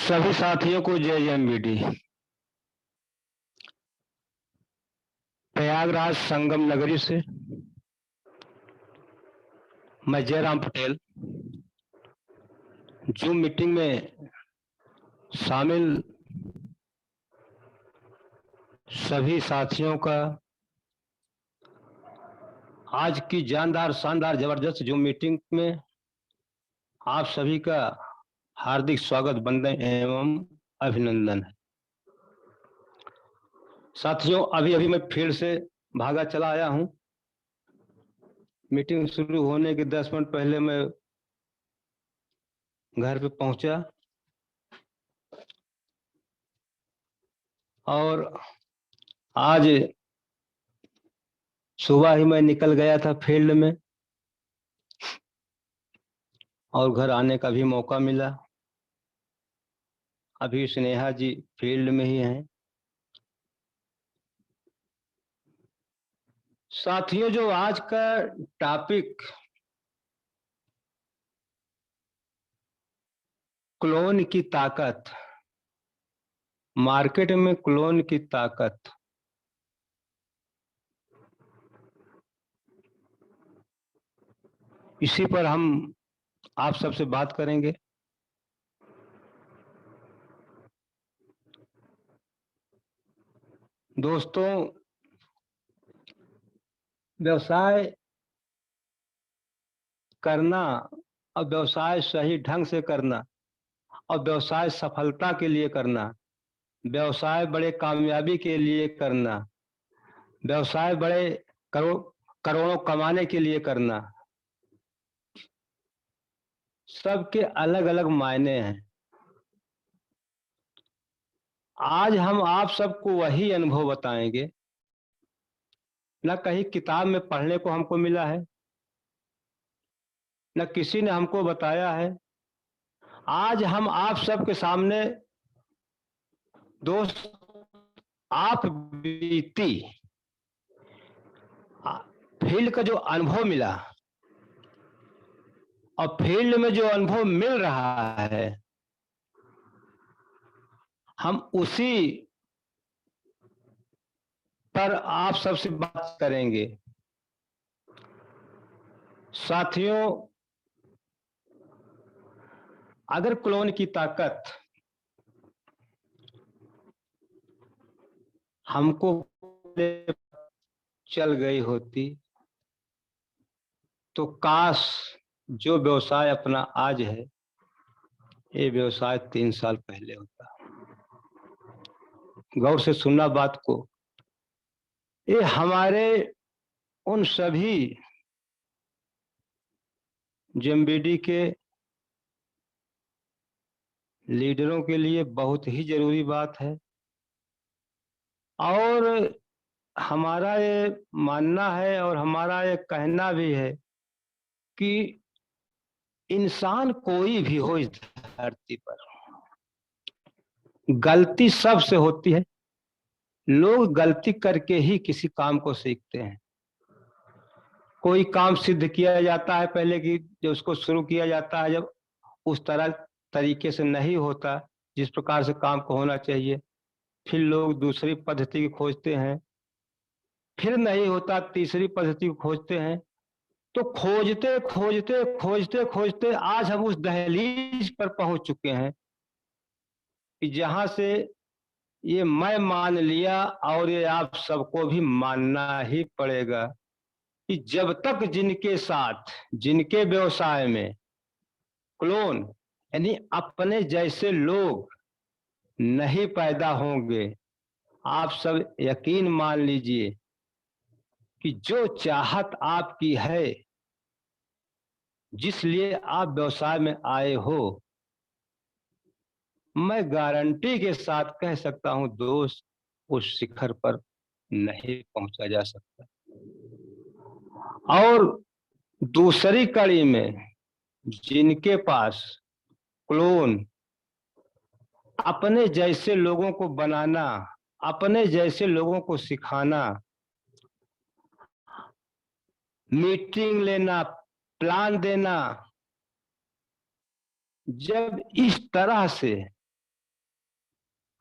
सभी साथियों को जय एमबीडी। प्रयागराज संगम नगरी से मैं जयराम पटेल जूम मीटिंग में शामिल सभी साथियों का आज की जानदार शानदार जबरदस्त जूम मीटिंग में आप सभी का हार्दिक स्वागत वंदन एवं अभिनंदन है। साथियों, अभी अभी मैं फील्ड से भागा चला आया हूं। मीटिंग शुरू होने के 10 मिनट पहले मैं घर पे पहुंचा और आज सुबह ही मैं निकल गया था फील्ड में और घर आने का भी मौका मिला। अभी स्नेहा जी फील्ड में ही हैं। साथियों, जो आज का टॉपिक क्लोन की ताकत, मार्केट में क्लोन की ताकत, इसी पर हम आप सबसे बात करेंगे। दोस्तों, व्यवसाय करना और व्यवसाय सही ढंग से करना और व्यवसाय सफलता के लिए करना, व्यवसाय बड़े कामयाबी के लिए करना, व्यवसाय बड़े करोड़ों कमाने के लिए करना, सबके अलग अलग मायने हैं। आज हम आप सबको वही अनुभव बताएंगे, न कहीं किताब में पढ़ने को हमको मिला है, न किसी ने हमको बताया है। आज हम आप सबके सामने दोस्त आप बीती फील्ड का जो अनुभव मिला और फील्ड में जो अनुभव मिल रहा है, हम उसी पर आप सबसे बात करेंगे। साथियों, अगर क्लोन की ताकत हमको चल गई होती तो काश जो व्यवसाय अपना आज है, ये व्यवसाय 3 साल पहले होता। गौर से सुनना बात को। ये हमारे उन सभी जेएमबीडी के लीडरों के लिए बहुत ही जरूरी बात है और हमारा ये मानना है और हमारा ये कहना भी है कि इंसान कोई भी हो इस धरती पर, गलती सबसे होती है। लोग गलती करके ही किसी काम को सीखते हैं। कोई काम सिद्ध किया जाता है पहले कि जब उसको शुरू किया जाता है, जब उस तरीके से नहीं होता जिस प्रकार से काम को होना चाहिए, फिर लोग दूसरी पद्धति खोजते हैं, फिर नहीं होता तीसरी पद्धति को खोजते हैं। तो खोजते खोजते खोजते खोजते आज हम उस दहलीज पर पहुंच चुके हैं कि जहां से ये मैं मान लिया और ये आप सबको भी मानना ही पड़ेगा कि जब तक जिनके साथ, जिनके व्यवसाय में क्लोन यानी अपने जैसे लोग नहीं पैदा होंगे, आप सब यकीन मान लीजिए कि जो चाहत आपकी है, जिस लिए आप व्यवसाय में आए हो, मैं गारंटी के साथ कह सकता हूं दोस्त, उस शिखर पर नहीं पहुंचा जा सकता। और दूसरी कड़ी में जिनके पास क्लोन अपने जैसे लोगों को बनाना, अपने जैसे लोगों को सिखाना, मीटिंग लेना, प्लान देना, जब इस तरह से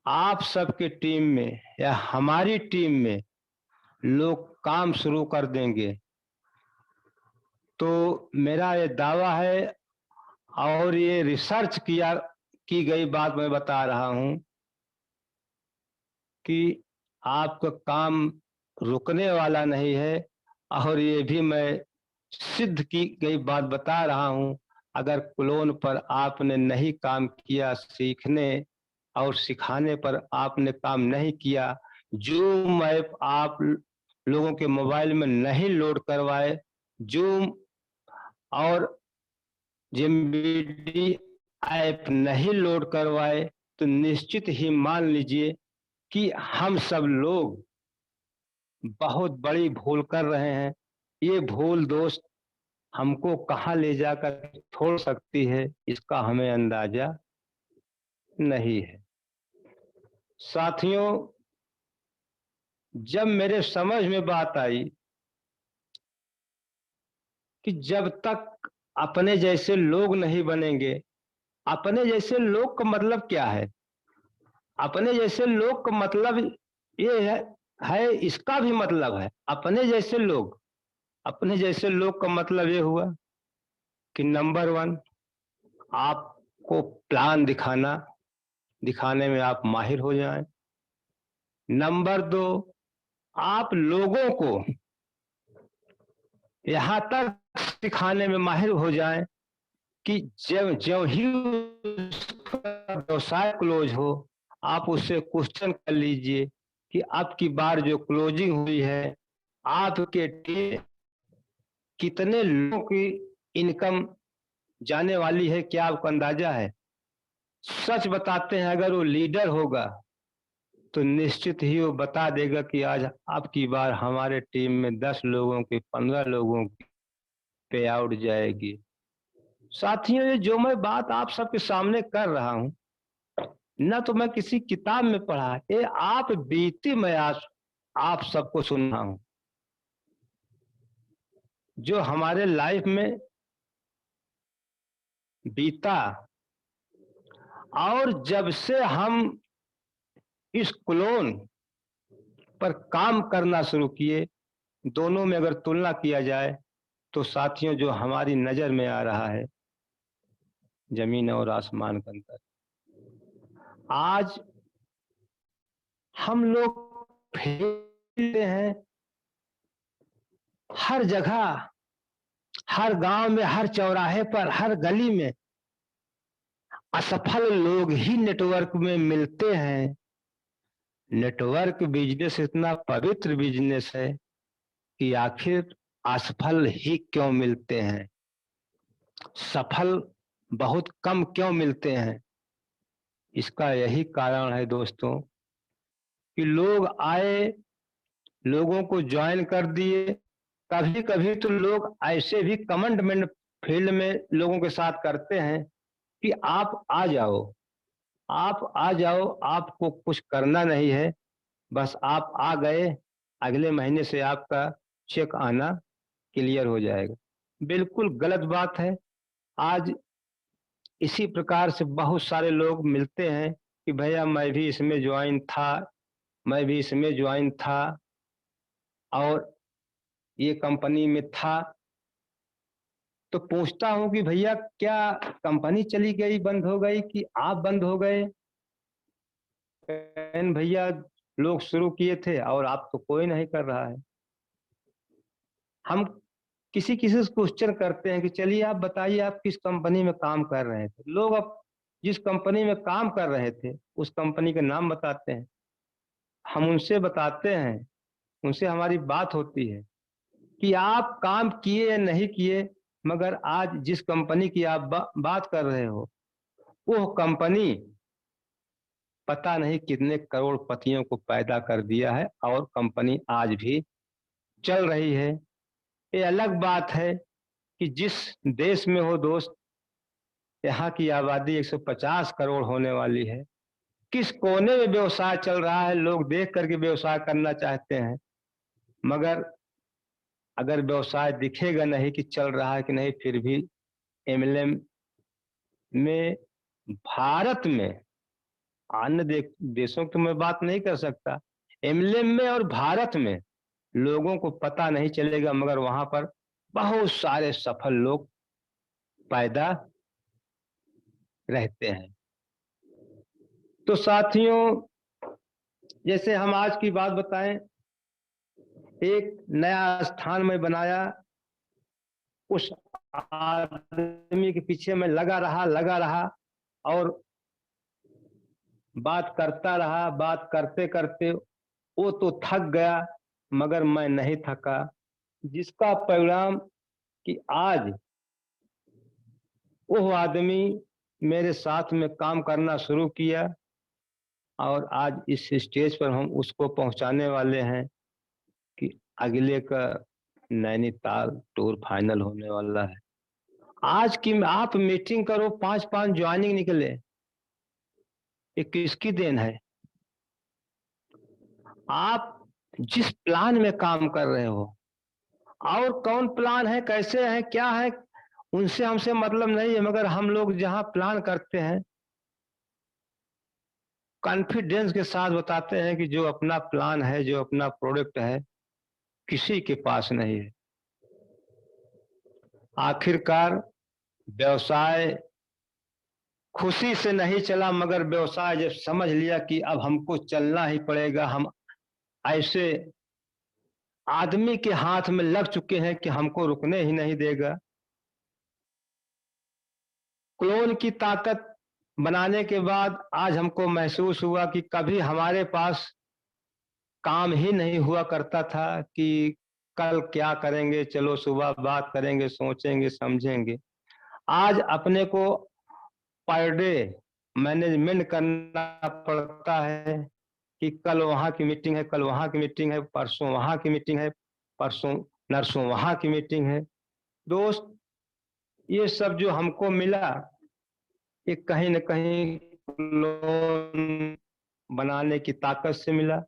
आप सबके टीम में या हमारी टीम में लोग काम शुरू कर देंगे, तो मेरा ये दावा है और ये रिसर्च की गई बात मैं बता रहा हूं कि आपका काम रुकने वाला नहीं है। और ये भी मैं सिद्ध की गई बात बता रहा हूं, अगर क्लोन पर आपने नहीं काम किया, सीखने और सिखाने पर आपने काम नहीं किया, जूम ऐप आप लोगों के मोबाइल में नहीं लोड करवाए, जूम और जिमबीडी ऐप नहीं लोड करवाए, तो निश्चित ही मान लीजिए कि हम सब लोग बहुत बड़ी भूल कर रहे हैं। ये भूल दोस्त हमको कहाँ ले जाकर छोड़ सकती है, इसका हमें अंदाजा नहीं है। साथियों, जब मेरे समझ में बात आई कि जब तक अपने जैसे लोग नहीं बनेंगे, अपने जैसे लोग का मतलब क्या है? अपने जैसे लोग का मतलब ये है, इसका भी मतलब है अपने जैसे लोग। अपने जैसे लोग का मतलब ये हुआ कि नंबर वन, आपको प्लान दिखाने में आप माहिर हो जाएं। नंबर दो, आप लोगों को यहाँ तक सिखाने में माहिर हो जाएं कि जब जब ही उसका व्यवसाय क्लोज हो, आप उससे क्वेश्चन कर लीजिए कि अब की बार जो क्लोजिंग हुई है, आपके टीम कितने लोगों की इनकम जाने वाली है, क्या आपको अंदाजा है? सच बताते हैं, अगर वो लीडर होगा तो निश्चित ही वो बता देगा कि आज अब की बार हमारे टीम में 10 लोगों की, 15 लोगों की पे आउट जाएगी। साथियों, ये जो मैं बात आप सबके सामने कर रहा हूं, न तो मैं किसी किताब में पढ़ा, ये आप बीती मैं आज आप सबको सुन रहा हूं, जो हमारे लाइफ में बीता। और जब से हम इस क्लोन पर काम करना शुरू किए, दोनों में अगर तुलना किया जाए, तो साथियों जो हमारी नजर में आ रहा है, जमीन और आसमान का अंतर। आज हम लोग फैलते हैं हर जगह, हर गांव में, हर चौराहे पर, हर गली में असफल लोग ही नेटवर्क में मिलते हैं। नेटवर्क बिजनेस इतना पवित्र बिजनेस है कि आखिर असफल ही क्यों मिलते हैं, सफल बहुत कम क्यों मिलते हैं? इसका यही कारण है दोस्तों कि लोग आए, लोगों को ज्वाइन कर दिए। कभी कभी तो लोग ऐसे भी कमेंटमेंट फील्ड में लोगों के साथ करते हैं कि आप आ जाओ, आप आ जाओ, आपको कुछ करना नहीं है, बस आप आ गए, अगले महीने से आपका चेक आना क्लियर हो जाएगा। बिल्कुल गलत बात है। आज इसी प्रकार से बहुत सारे लोग मिलते हैं कि भैया मैं भी इसमें ज्वाइन था, मैं भी इसमें ज्वाइन था और ये कंपनी में था। तो पूछता हूँ कि भैया क्या कंपनी चली गई, बंद हो गई, कि आप बंद हो गए? भैया लोग शुरू किए थे और आप तो कोई नहीं कर रहा है। हम किसी किसी से क्वेश्चन करते हैं कि चलिए आप बताइए आप किस कंपनी में काम कर रहे थे। लोग अब जिस कंपनी में काम कर रहे थे उस कंपनी का नाम बताते हैं, हम उनसे बताते हैं, उनसे हमारी बात होती है कि आप काम किए या नहीं किए, मगर आज जिस कंपनी की आप बात कर रहे हो, वो कंपनी पता नहीं कितने करोड़पतियों को पैदा कर दिया है और कंपनी आज भी चल रही है। ये अलग बात है कि जिस देश में हो दोस्त, यहाँ की आबादी 150 करोड़ होने वाली है, किस कोने में व्यवसाय चल रहा है, लोग देख करके व्यवसाय करना चाहते हैं, मगर अगर व्यवसाय दिखेगा नहीं कि चल रहा है कि नहीं, फिर भी एमएलएम में, भारत में अन्य देशों की तो मैं बात नहीं कर सकता, एमएलए में और भारत में लोगों को पता नहीं चलेगा, मगर वहां पर बहुत सारे सफल लोग पैदा रहते हैं। तो साथियों, जैसे हम आज की बात बताएं, एक नया स्थान में बनाया, उस आदमी के पीछे मैं लगा रहा और बात करता रहा, बात करते करते वो तो थक गया, मगर मैं नहीं थका, जिसका परिणाम कि आज वो आदमी मेरे साथ में काम करना शुरू किया और आज इस स्टेज पर हम उसको पहुंचाने वाले हैं कि अगले का नैनीताल टूर फाइनल होने वाला है। आज की आप मीटिंग करो, 5-5 ज्वाइनिंग निकले, ये किसकी देन है? आप जिस प्लान में काम कर रहे हो, और कौन प्लान है, कैसे है, क्या है, उनसे हमसे मतलब नहीं है, मगर हम लोग जहां प्लान करते हैं कॉन्फिडेंस के साथ बताते हैं कि जो अपना प्लान है, जो अपना प्रोडक्ट है, किसी के पास नहीं है। आखिरकार व्यवसाय खुशी से नहीं चला, मगर व्यवसाय जब समझ लिया कि अब हमको चलना ही पड़ेगा, हम ऐसे आदमी के हाथ में लग चुके हैं कि हमको रुकने ही नहीं देगा। क्लोन की ताकत बनाने के बाद आज हमको महसूस हुआ कि कभी हमारे पास काम ही नहीं हुआ करता था कि कल क्या करेंगे, चलो सुबह बात करेंगे, सोचेंगे, समझेंगे। आज अपने को पर डे मैनेजमेंट करना पड़ता है कि कल वहाँ की मीटिंग है, कल वहाँ की मीटिंग है, परसों वहाँ की मीटिंग है, परसों नरसों वहाँ की मीटिंग है। दोस्त, ये सब जो हमको मिला, ये कहीं न कहीं क्लोन बनाने की ताकत से मिला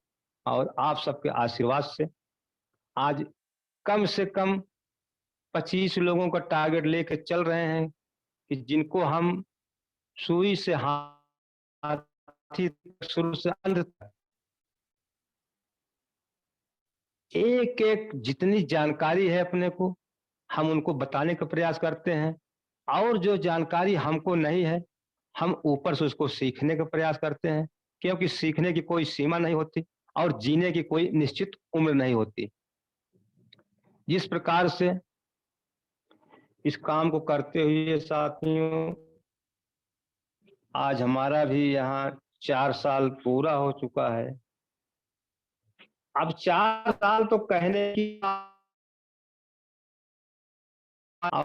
और आप सबके आशीर्वाद से। आज कम से कम 25 लोगों का टारगेट लेके चल रहे हैं कि जिनको हम सुई से हाथी तक, शुरू से अंत तक एक-एक जितनी जानकारी है अपने को, हम उनको बताने का प्रयास करते हैं और जो जानकारी हमको नहीं है, हम ऊपर से उसको सीखने का प्रयास करते हैं, क्योंकि सीखने की कोई सीमा नहीं होती और जीने की कोई निश्चित उम्र नहीं होती। जिस प्रकार से इस काम को करते हुए साथियों, आज हमारा भी यहाँ 4 साल पूरा हो चुका है। अब 4 साल तो कहने की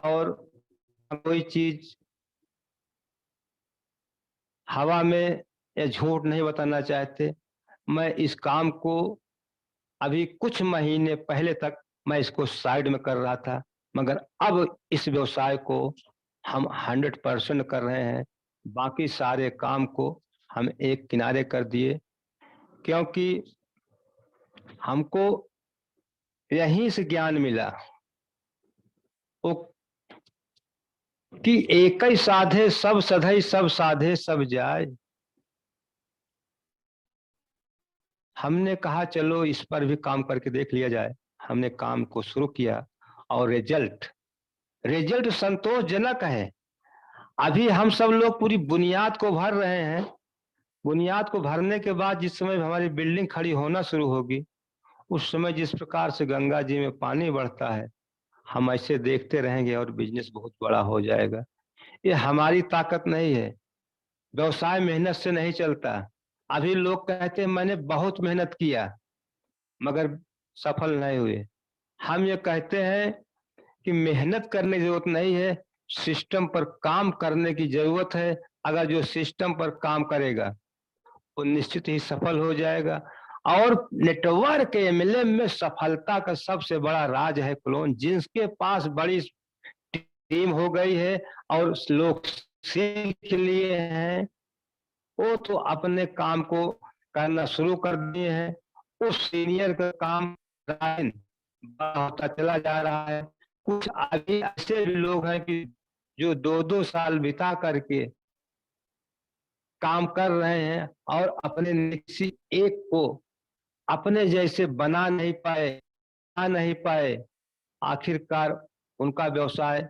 और कोई चीज़ हवा में या झूठ नहीं बताना चाहते। मैं इस काम को अभी कुछ महीने पहले तक मैं इसको साइड में कर रहा था, मगर अब इस व्यवसाय को हम 100% कर रहे हैं। बाकी सारे काम को हम एक किनारे कर दिए, क्योंकि हमको यहीं से ज्ञान मिला वो कि एक ही साधे सब सधई, सब साधे सब जाय। हमने कहा चलो इस पर भी काम करके देख लिया जाए। हमने काम को शुरू किया और रिजल्ट रिजल्ट संतोषजनक है। अभी हम सब लोग पूरी बुनियाद को भर रहे हैं। बुनियाद को भरने के बाद जिस समय हमारी बिल्डिंग खड़ी होना शुरू होगी, उस समय जिस प्रकार से गंगा जी में पानी बढ़ता है, हम ऐसे देखते रहेंगे और बिजनेस बहुत बड़ा हो जाएगा। ये हमारी ताकत नहीं है। व्यवसाय मेहनत से नहीं चलता। अभी लोग कहते हैं मैंने बहुत मेहनत किया, मगर सफल नहीं हुए। हम ये कहते हैं कि मेहनत करने की जरूरत नहीं है, सिस्टम पर काम करने की जरूरत है। अगर जो सिस्टम पर काम करेगा, वो निश्चित ही सफल हो जाएगा। और नेटवर्क एमएलए में सफलता का सबसे बड़ा राज है क्लोन। जिसके पास बड़ी टीम हो गई है और लोग सीख लिए हैं, वो तो अपने काम को करना शुरू कर दिए हैं। उस सीनियर का काम बड़ा होता चला जा रहा है। कुछ आगे ऐसे भी लोग हैं कि जो 2-2 साल बिता करके काम कर रहे हैं और अपने किसी एक को अपने जैसे बना नहीं पाए, आखिरकार उनका व्यवसाय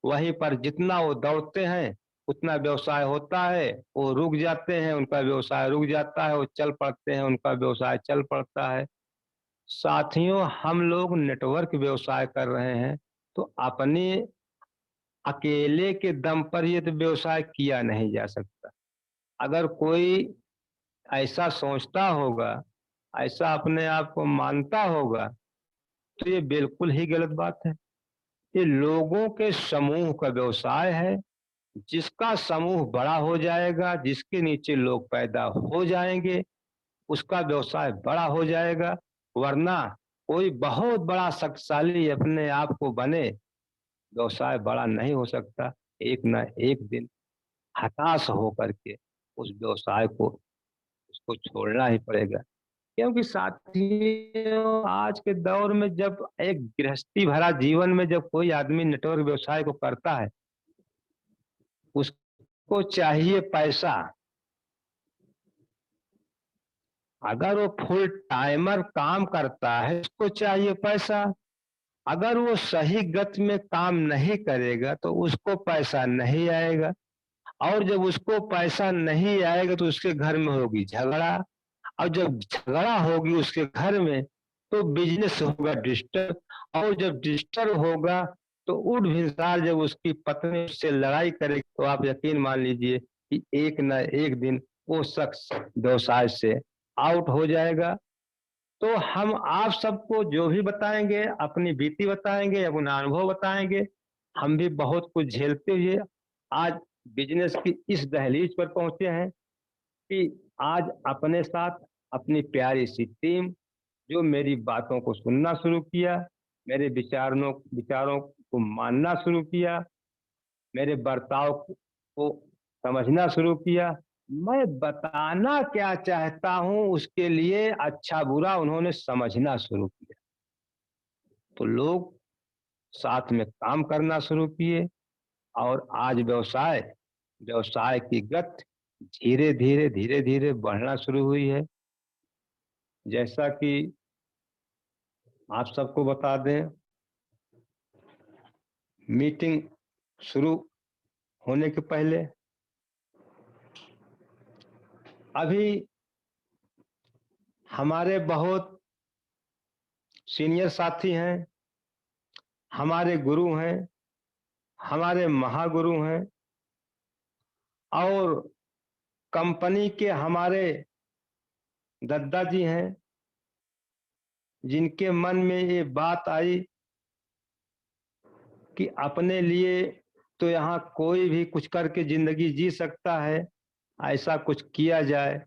वहीं पर जितना वो दौड़ते हैं उतना व्यवसाय होता है, वो रुक जाते हैं उनका व्यवसाय रुक जाता है, वो चल पड़ते हैं उनका व्यवसाय चल पड़ता है। साथियों, हम लोग नेटवर्क व्यवसाय कर रहे हैं, तो अपने अकेले के दम पर ये तो व्यवसाय किया नहीं जा सकता। अगर कोई ऐसा सोचता होगा, ऐसा अपने आप को मानता होगा, तो ये बिल्कुल ही गलत बात है। ये लोगों के समूह का व्यवसाय है। जिसका समूह बड़ा हो जाएगा, जिसके नीचे लोग पैदा हो जाएंगे, उसका व्यवसाय बड़ा हो जाएगा। वरना कोई बहुत बड़ा शक्तिशाली अपने आप को बने, व्यवसाय बड़ा नहीं हो सकता। एक ना एक दिन हताश होकर के उस व्यवसाय को उसको छोड़ना ही पड़ेगा। क्योंकि साथियों, आज के दौर में जब एक गृहस्थी भरा जीवन में जब कोई आदमी नेटवर्क व्यवसाय को करता है, उसको चाहिए पैसा। अगर वो फुल टाइमर काम करता है, उसको चाहिए पैसा। अगर वो सही गति में काम नहीं करेगा तो उसको पैसा नहीं आएगा, और जब उसको पैसा नहीं आएगा तो उसके घर में होगी झगड़ा, और जब झगड़ा होगी उसके घर में तो बिजनेस होगा डिस्टर्ब, और जब डिस्टर्ब होगा तो उठ भिनसार जब उसकी पत्नी उससे लड़ाई करेगी, तो आप यकीन मान लीजिए कि एक न एक दिन वो शख्स व्यवसाय से आउट हो जाएगा। तो हम आप सबको जो भी बताएंगे, अपनी बीती बताएंगे, अपना अनुभव बताएंगे। हम भी बहुत कुछ झेलते हुए आज बिजनेस की इस दहलीज पर पहुंचे हैं कि आज अपने साथ अपनी प्यारी सी टीम जो मेरी बातों को सुनना शुरू किया, मेरे विचारों को मानना शुरू किया, मेरे बर्ताव को समझना शुरू किया। मैं बताना क्या चाहता हूं उसके लिए अच्छा बुरा उन्होंने समझना शुरू किया। तो लोग साथ में काम करना शुरू किए, और आज व्यवसाय व्यवसाय की गति धीरे धीरे बढ़ना शुरू हुई है। जैसा कि आप सबको बता दें, मीटिंग शुरू होने के पहले अभी हमारे बहुत सीनियर साथी हैं, हमारे गुरु हैं, हमारे महागुरु हैं, और कंपनी के हमारे दद्दा जी हैं, जिनके मन में ये बात आई कि अपने लिए तो यहाँ कोई भी कुछ करके जिंदगी जी सकता है, ऐसा कुछ किया जाए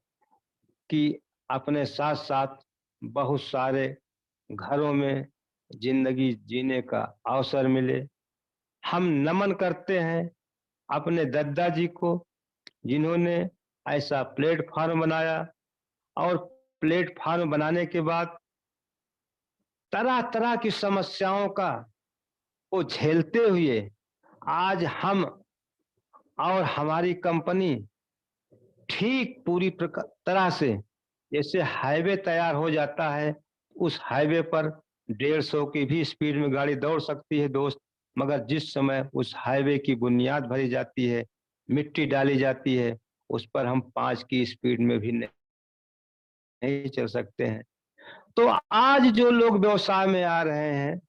कि अपने साथ साथ बहुत सारे घरों में जिंदगी जीने का अवसर मिले। हम नमन करते हैं अपने दद्दा जी को, जिन्होंने ऐसा प्लेटफॉर्म बनाया, और प्लेटफॉर्म बनाने के बाद तरह तरह की समस्याओं का को झेलते हुए आज हम और हमारी कंपनी ठीक पूरी तरह से, जैसे हाईवे तैयार हो जाता है, उस हाईवे पर 150 की भी स्पीड में गाड़ी दौड़ सकती है दोस्त। मगर जिस समय उस हाईवे की बुनियाद भरी जाती है, मिट्टी डाली जाती है, उस पर हम 5 की स्पीड में भी नहीं चल सकते हैं। तो आज जो लोग व्यवसाय में आ रहे हैं,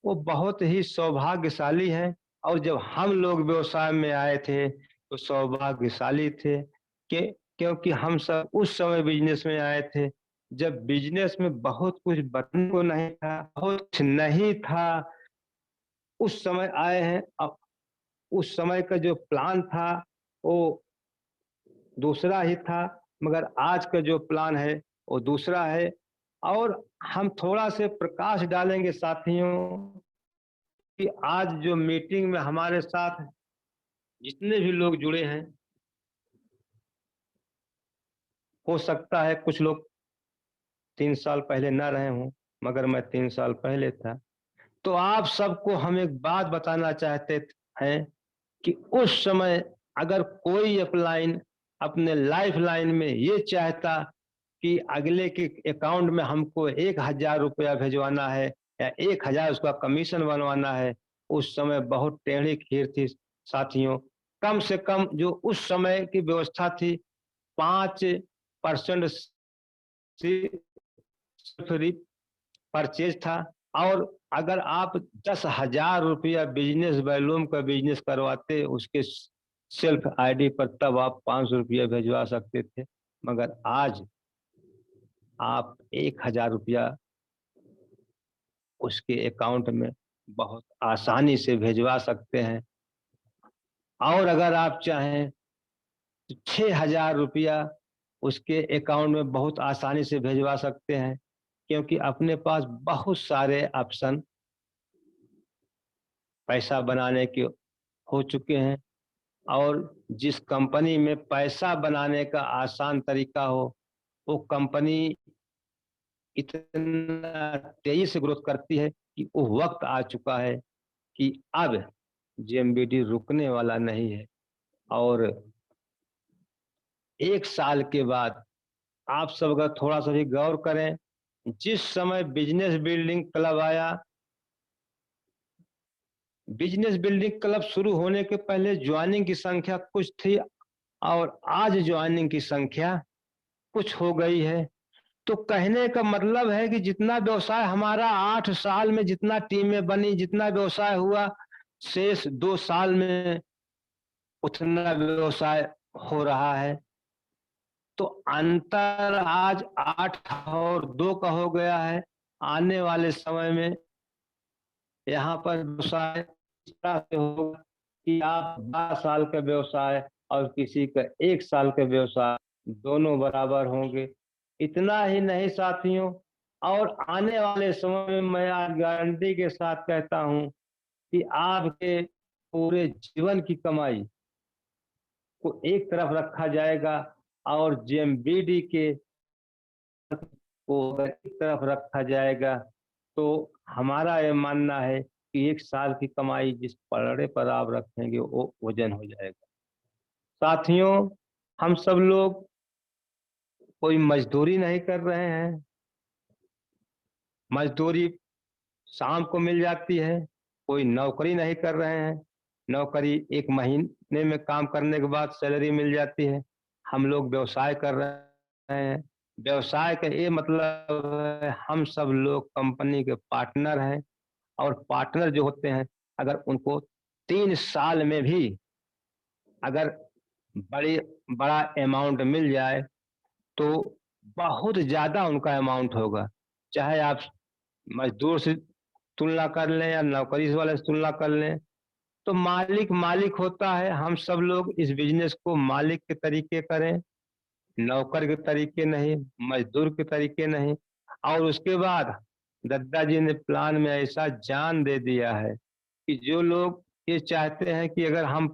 वो बहुत ही सौभाग्यशाली हैं, और जब हम लोग व्यवसाय में आए थे तो सौभाग्यशाली थे कि क्योंकि हम सब उस समय बिजनेस में आए थे जब बिजनेस में बहुत कुछ बनने को नहीं था, बहुत कुछ नहीं था। उस समय आए हैं। अब उस समय का जो प्लान था वो दूसरा ही था, मगर आज का जो प्लान है वो दूसरा है। और हम थोड़ा से प्रकाश डालेंगे साथियों कि आज जो मीटिंग में हमारे साथ जितने भी लोग जुड़े हैं, हो सकता है कुछ लोग 3 साल पहले ना रहे हों, मगर मैं 3 साल पहले था। तो आप सबको हम एक बात बताना चाहते हैं कि उस समय अगर कोई अपलाइन अपने लाइफ लाइन में ये चाहता कि अगले के अकाउंट में हमको 1,000 रुपया भिजवाना है या 1,000 उसका कमीशन बनवाना है, उस समय बहुत टेढ़ी खीर थी साथियों। कम से कम जो उस समय की व्यवस्था थी 5% फ्री परचेज था। और अगर आप 10,000 रुपया बिजनेस वॉल्यूम का बिजनेस करवाते उसके सेल्फ आईडी पर, तब आप 500 रुपया भिजवा सकते थे। मगर आज आप 1,000 रुपया उसके अकाउंट में बहुत आसानी से भिजवा सकते हैं। और अगर आप चाहें तो 6,000 रुपया उसके अकाउंट में बहुत आसानी से भिजवा सकते हैं, क्योंकि अपने पास बहुत सारे ऑप्शन पैसा बनाने के हो चुके हैं। और जिस कंपनी में पैसा बनाने का आसान तरीका हो, वो कंपनी इतना तेजी से ग्रोथ करती है कि वो वक्त आ चुका है कि अब जेएमबीडी रुकने वाला नहीं है। और 1 साल के बाद आप सब अगर थोड़ा सा भी गौर करें, जिस समय बिजनेस बिल्डिंग क्लब आया, बिजनेस बिल्डिंग क्लब शुरू होने के पहले ज्वाइनिंग की संख्या कुछ थी और आज ज्वाइनिंग की संख्या कुछ हो गई है। तो कहने का मतलब है कि जितना व्यवसाय हमारा 8 साल में जितना टीमें बनी, जितना व्यवसाय हुआ, शेष 2 साल में उतना व्यवसाय हो रहा है। तो अंतर आज 8 और 2 का हो गया है। आने वाले समय में यहाँ पर व्यवसाय इस तरह से होगा कि आप 12 साल का व्यवसाय और किसी का 1 साल का व्यवसाय दोनों बराबर होंगे। इतना ही नहीं साथियों, और आने वाले समय में मैं आज गारंटी के साथ कहता हूँ कि आपके पूरे जीवन की कमाई को एक तरफ रखा जाएगा और जेएमबीडी के को अगर एक तरफ रखा जाएगा, तो हमारा ये मानना है कि 1 साल की कमाई जिस पलड़े पर आप रखेंगे वो वजन हो जाएगा। साथियों, हम सब लोग कोई मजदूरी नहीं कर रहे हैं। मजदूरी शाम को मिल जाती है। कोई नौकरी नहीं कर रहे हैं। नौकरी 1 महीने में काम करने के बाद सैलरी मिल जाती है। हम लोग व्यवसाय कर रहे हैं। व्यवसाय का ये मतलब है हम सब लोग कंपनी के पार्टनर हैं। और पार्टनर जो होते हैं, अगर उनको 3 साल में भी अगर बड़ी बड़ा अमाउंट मिल जाए, तो बहुत ज़्यादा उनका अमाउंट होगा। चाहे आप मज़दूर से तुलना कर लें या नौकरी वाले से तुलना कर लें, तो मालिक मालिक होता है। हम सब लोग इस बिज़नेस को मालिक के तरीके करें, नौकर के तरीके नहीं, मज़दूर के तरीके नहीं। और उसके बाद दद्दा जी ने प्लान में ऐसा जान दे दिया है कि जो लोग ये चाहते हैं कि अगर हम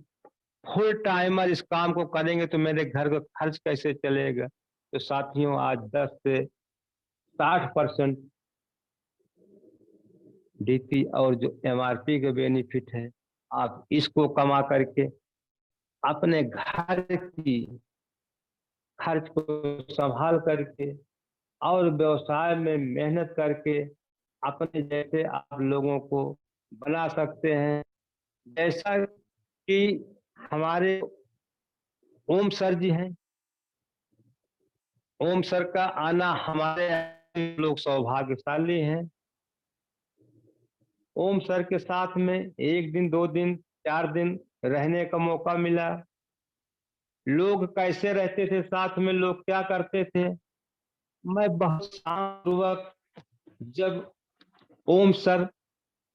फुल टाइमर इस काम को करेंगे तो मेरे घर का खर्च कैसे चलेगा? तो साथियों, आज 10 से 60% डीपी और जो एमआरपी के बेनिफिट है, आप इसको कमा करके अपने घर की खर्च को संभाल करके और व्यवसाय में मेहनत करके अपने जैसे आप लोगों को बना सकते हैं। जैसा कि हमारे ओम सर जी हैं, ओम सर का आना हमारे लोग सौभाग्यशाली हैं। ओम सर के साथ में 1 दिन, 2 दिन, 4 दिन रहने का मौका मिला। लोग कैसे रहते थे साथ में, लोग क्या करते थे, मैं बहुत शांतिपूर्वक जब ओम सर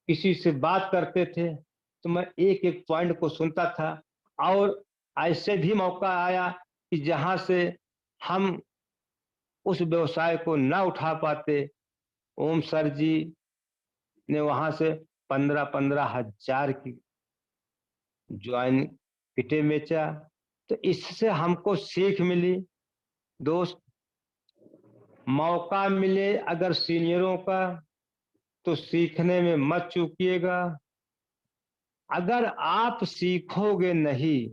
किसी से बात करते थे, तो मैं एक-एक पॉइंट को सुनता था। और ऐसे भी मौका आया कि जहाँ से हम उस व्यवसाय को ना उठा पाते, ओम सर जी ने वहाँ से 15-15 हज़ार की ज्वाइन किटें बेचा। तो इससे हमको सीख मिली। दोस्त, मौका मिले अगर सीनियरों का, तो सीखने में मत चूकिएगा। अगर आप सीखोगे नहीं,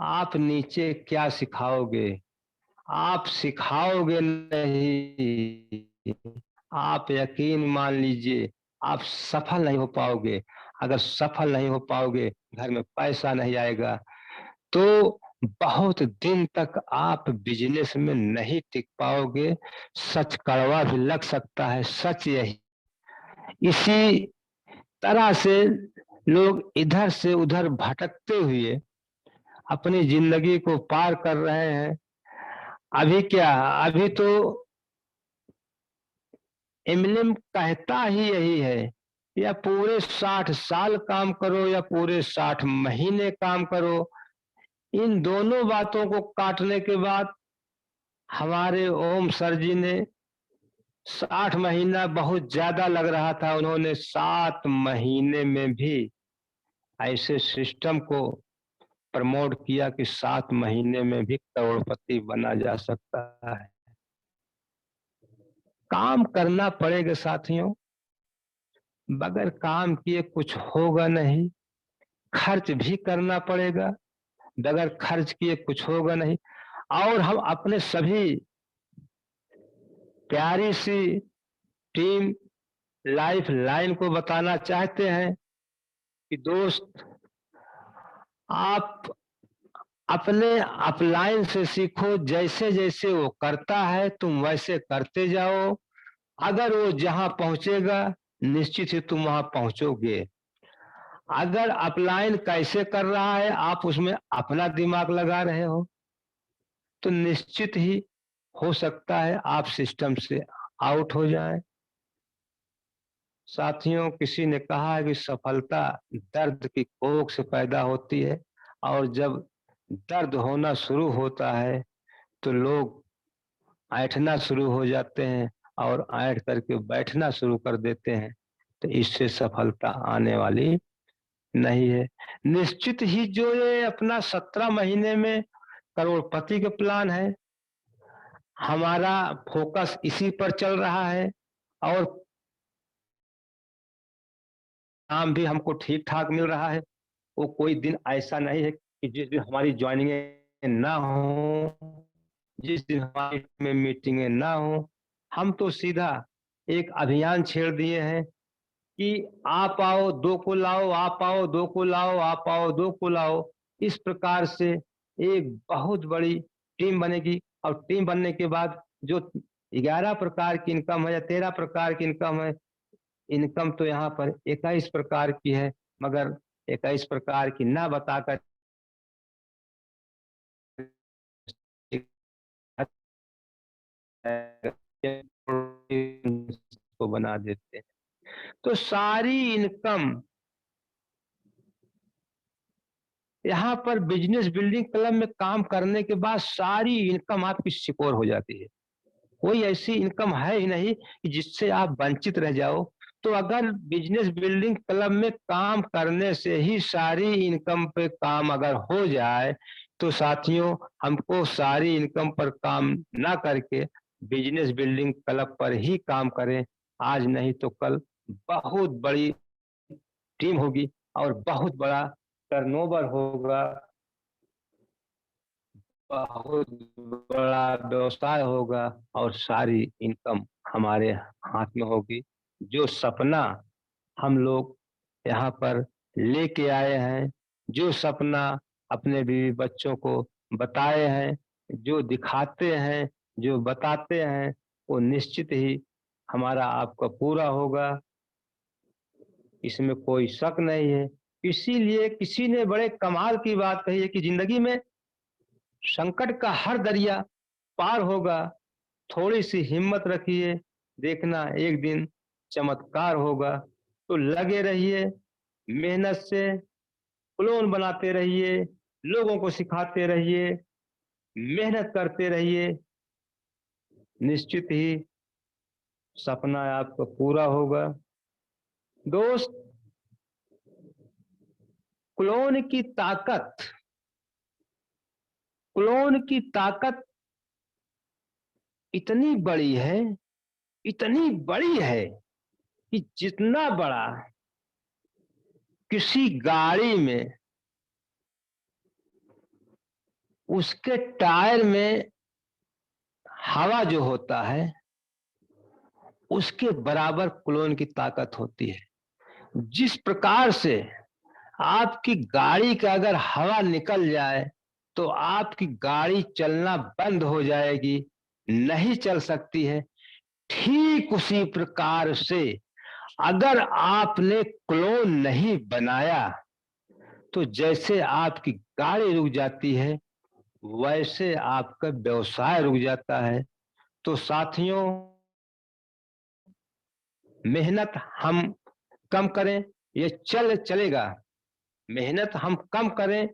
आप नीचे क्या सिखाओगे? आप सिखाओगे नहीं, आप यकीन मान लीजिए, आप सफल नहीं हो पाओगे। अगर सफल नहीं हो पाओगे, घर में पैसा नहीं आएगा, तो बहुत दिन तक आप बिज़नेस में नहीं टिक पाओगे। सच कड़वा भी लग सकता है, सच यही। इसी तरह से लोग इधर से उधर भटकते हुए अपनी ज़िंदगी को पार कर रहे हैं। अभी क्या, अभी तो एमिनेम कहता ही यही है, या पूरे 60 साल काम करो या पूरे 60 महीने काम करो। इन दोनों बातों को काटने के बाद हमारे ओम सर जी ने 60 महीना बहुत ज्यादा लग रहा था, उन्होंने 7 महीने में भी ऐसे सिस्टम को प्रमोट किया कि 7 महीने में भी करोड़पति बना जा सकता है। काम करना पड़ेगा साथियों, बगैर काम किए कुछ होगा नहीं। खर्च भी करना पड़ेगा, बगैर खर्च किए कुछ होगा नहीं। और हम अपने सभी प्यारी सी टीम लाइफ लाइन को बताना चाहते हैं कि दोस्त, आप अपने अपलाइन से सीखो, जैसे जैसे वो करता है तुम वैसे करते जाओ। अगर वो जहां पहुंचेगा, निश्चित ही तुम वहां पहुंचोगे। अगर अपलाइन कैसे कर रहा है, आप उसमें अपना दिमाग लगा रहे हो, तो निश्चित ही हो सकता है आप सिस्टम से आउट हो जाएं। साथियों, किसी ने कहा है कि सफलता दर्द की कोख से पैदा होती है, और जब दर्द होना शुरू होता है तो लोग ऐंठना शुरू हो जाते हैं और ऐंठ करके बैठना शुरू कर देते हैं। तो इससे सफलता आने वाली नहीं है। निश्चित ही जो ये अपना 17 महीने में करोड़पति का प्लान है, हमारा फोकस इसी पर चल रहा है। और काम भी हमको ठीक ठाक मिल रहा है। वो कोई दिन ऐसा नहीं है कि जिस दिन हमारी ज्वाइनिंग ना हो, जिस दिन हमारी में मीटिंगें ना हो। हम तो सीधा एक अभियान छेड़ दिए हैं कि आप आओ दो को लाओ, आप आओ दो को लाओ, आप आओ दो को लाओ। इस प्रकार से एक बहुत बड़ी टीम बनेगी, और टीम बनने के बाद जो 11 प्रकार की इनकम है या 13 प्रकार की इनकम है, इनकम तो यहाँ पर 21 प्रकार की है, मगर 21 प्रकार की ना बताकर को बना देते हैं। तो सारी इनकम यहाँ पर बिजनेस बिल्डिंग क्लब में काम करने के बाद सारी इनकम आपकी सिक्योर हो जाती है। कोई ऐसी इनकम है ही नहीं कि जिससे आप वंचित रह जाओ। तो अगर बिजनेस बिल्डिंग क्लब में काम करने से ही सारी इनकम पे काम अगर हो जाए, तो साथियों, हमको सारी इनकम पर काम ना करके बिजनेस बिल्डिंग क्लब पर ही काम करें। आज नहीं तो कल बहुत बड़ी टीम होगी और बहुत बड़ा टर्नओवर होगा, बहुत बड़ा व्यवसाय होगा, और सारी इनकम हमारे हाथ में होगी। जो सपना हम लोग यहाँ पर लेके आए हैं, जो सपना अपने बीवी बच्चों को बताए हैं, जो दिखाते हैं, जो बताते हैं, वो निश्चित ही हमारा आपका पूरा होगा। इसमें कोई शक नहीं है। इसीलिए किसी ने बड़े कमाल की बात कही है कि जिंदगी में संकट का हर दरिया पार होगा, थोड़ी सी हिम्मत रखिए, देखना एक दिन चमत्कार होगा। तो लगे रहिए, मेहनत से क्लोन बनाते रहिए, लोगों को सिखाते रहिए, मेहनत करते रहिए। निश्चित ही सपना आपका पूरा होगा। दोस्त, क्लोन की ताकत, क्लोन की ताकत इतनी बड़ी है, इतनी बड़ी है कि जितना बड़ा किसी गाड़ी में उसके टायर में हवा जो होता है उसके बराबर क्लोन की ताकत होती है। जिस प्रकार से आपकी गाड़ी का अगर हवा निकल जाए तो आपकी गाड़ी चलना बंद हो जाएगी, नहीं चल सकती है। ठीक उसी प्रकार से अगर आपने क्लोन नहीं बनाया तो जैसे आपकी गाड़ी रुक जाती है वैसे आपका व्यवसाय रुक जाता है। तो साथियों, मेहनत हम कम करें ये चलेगा, मेहनत हम कम करें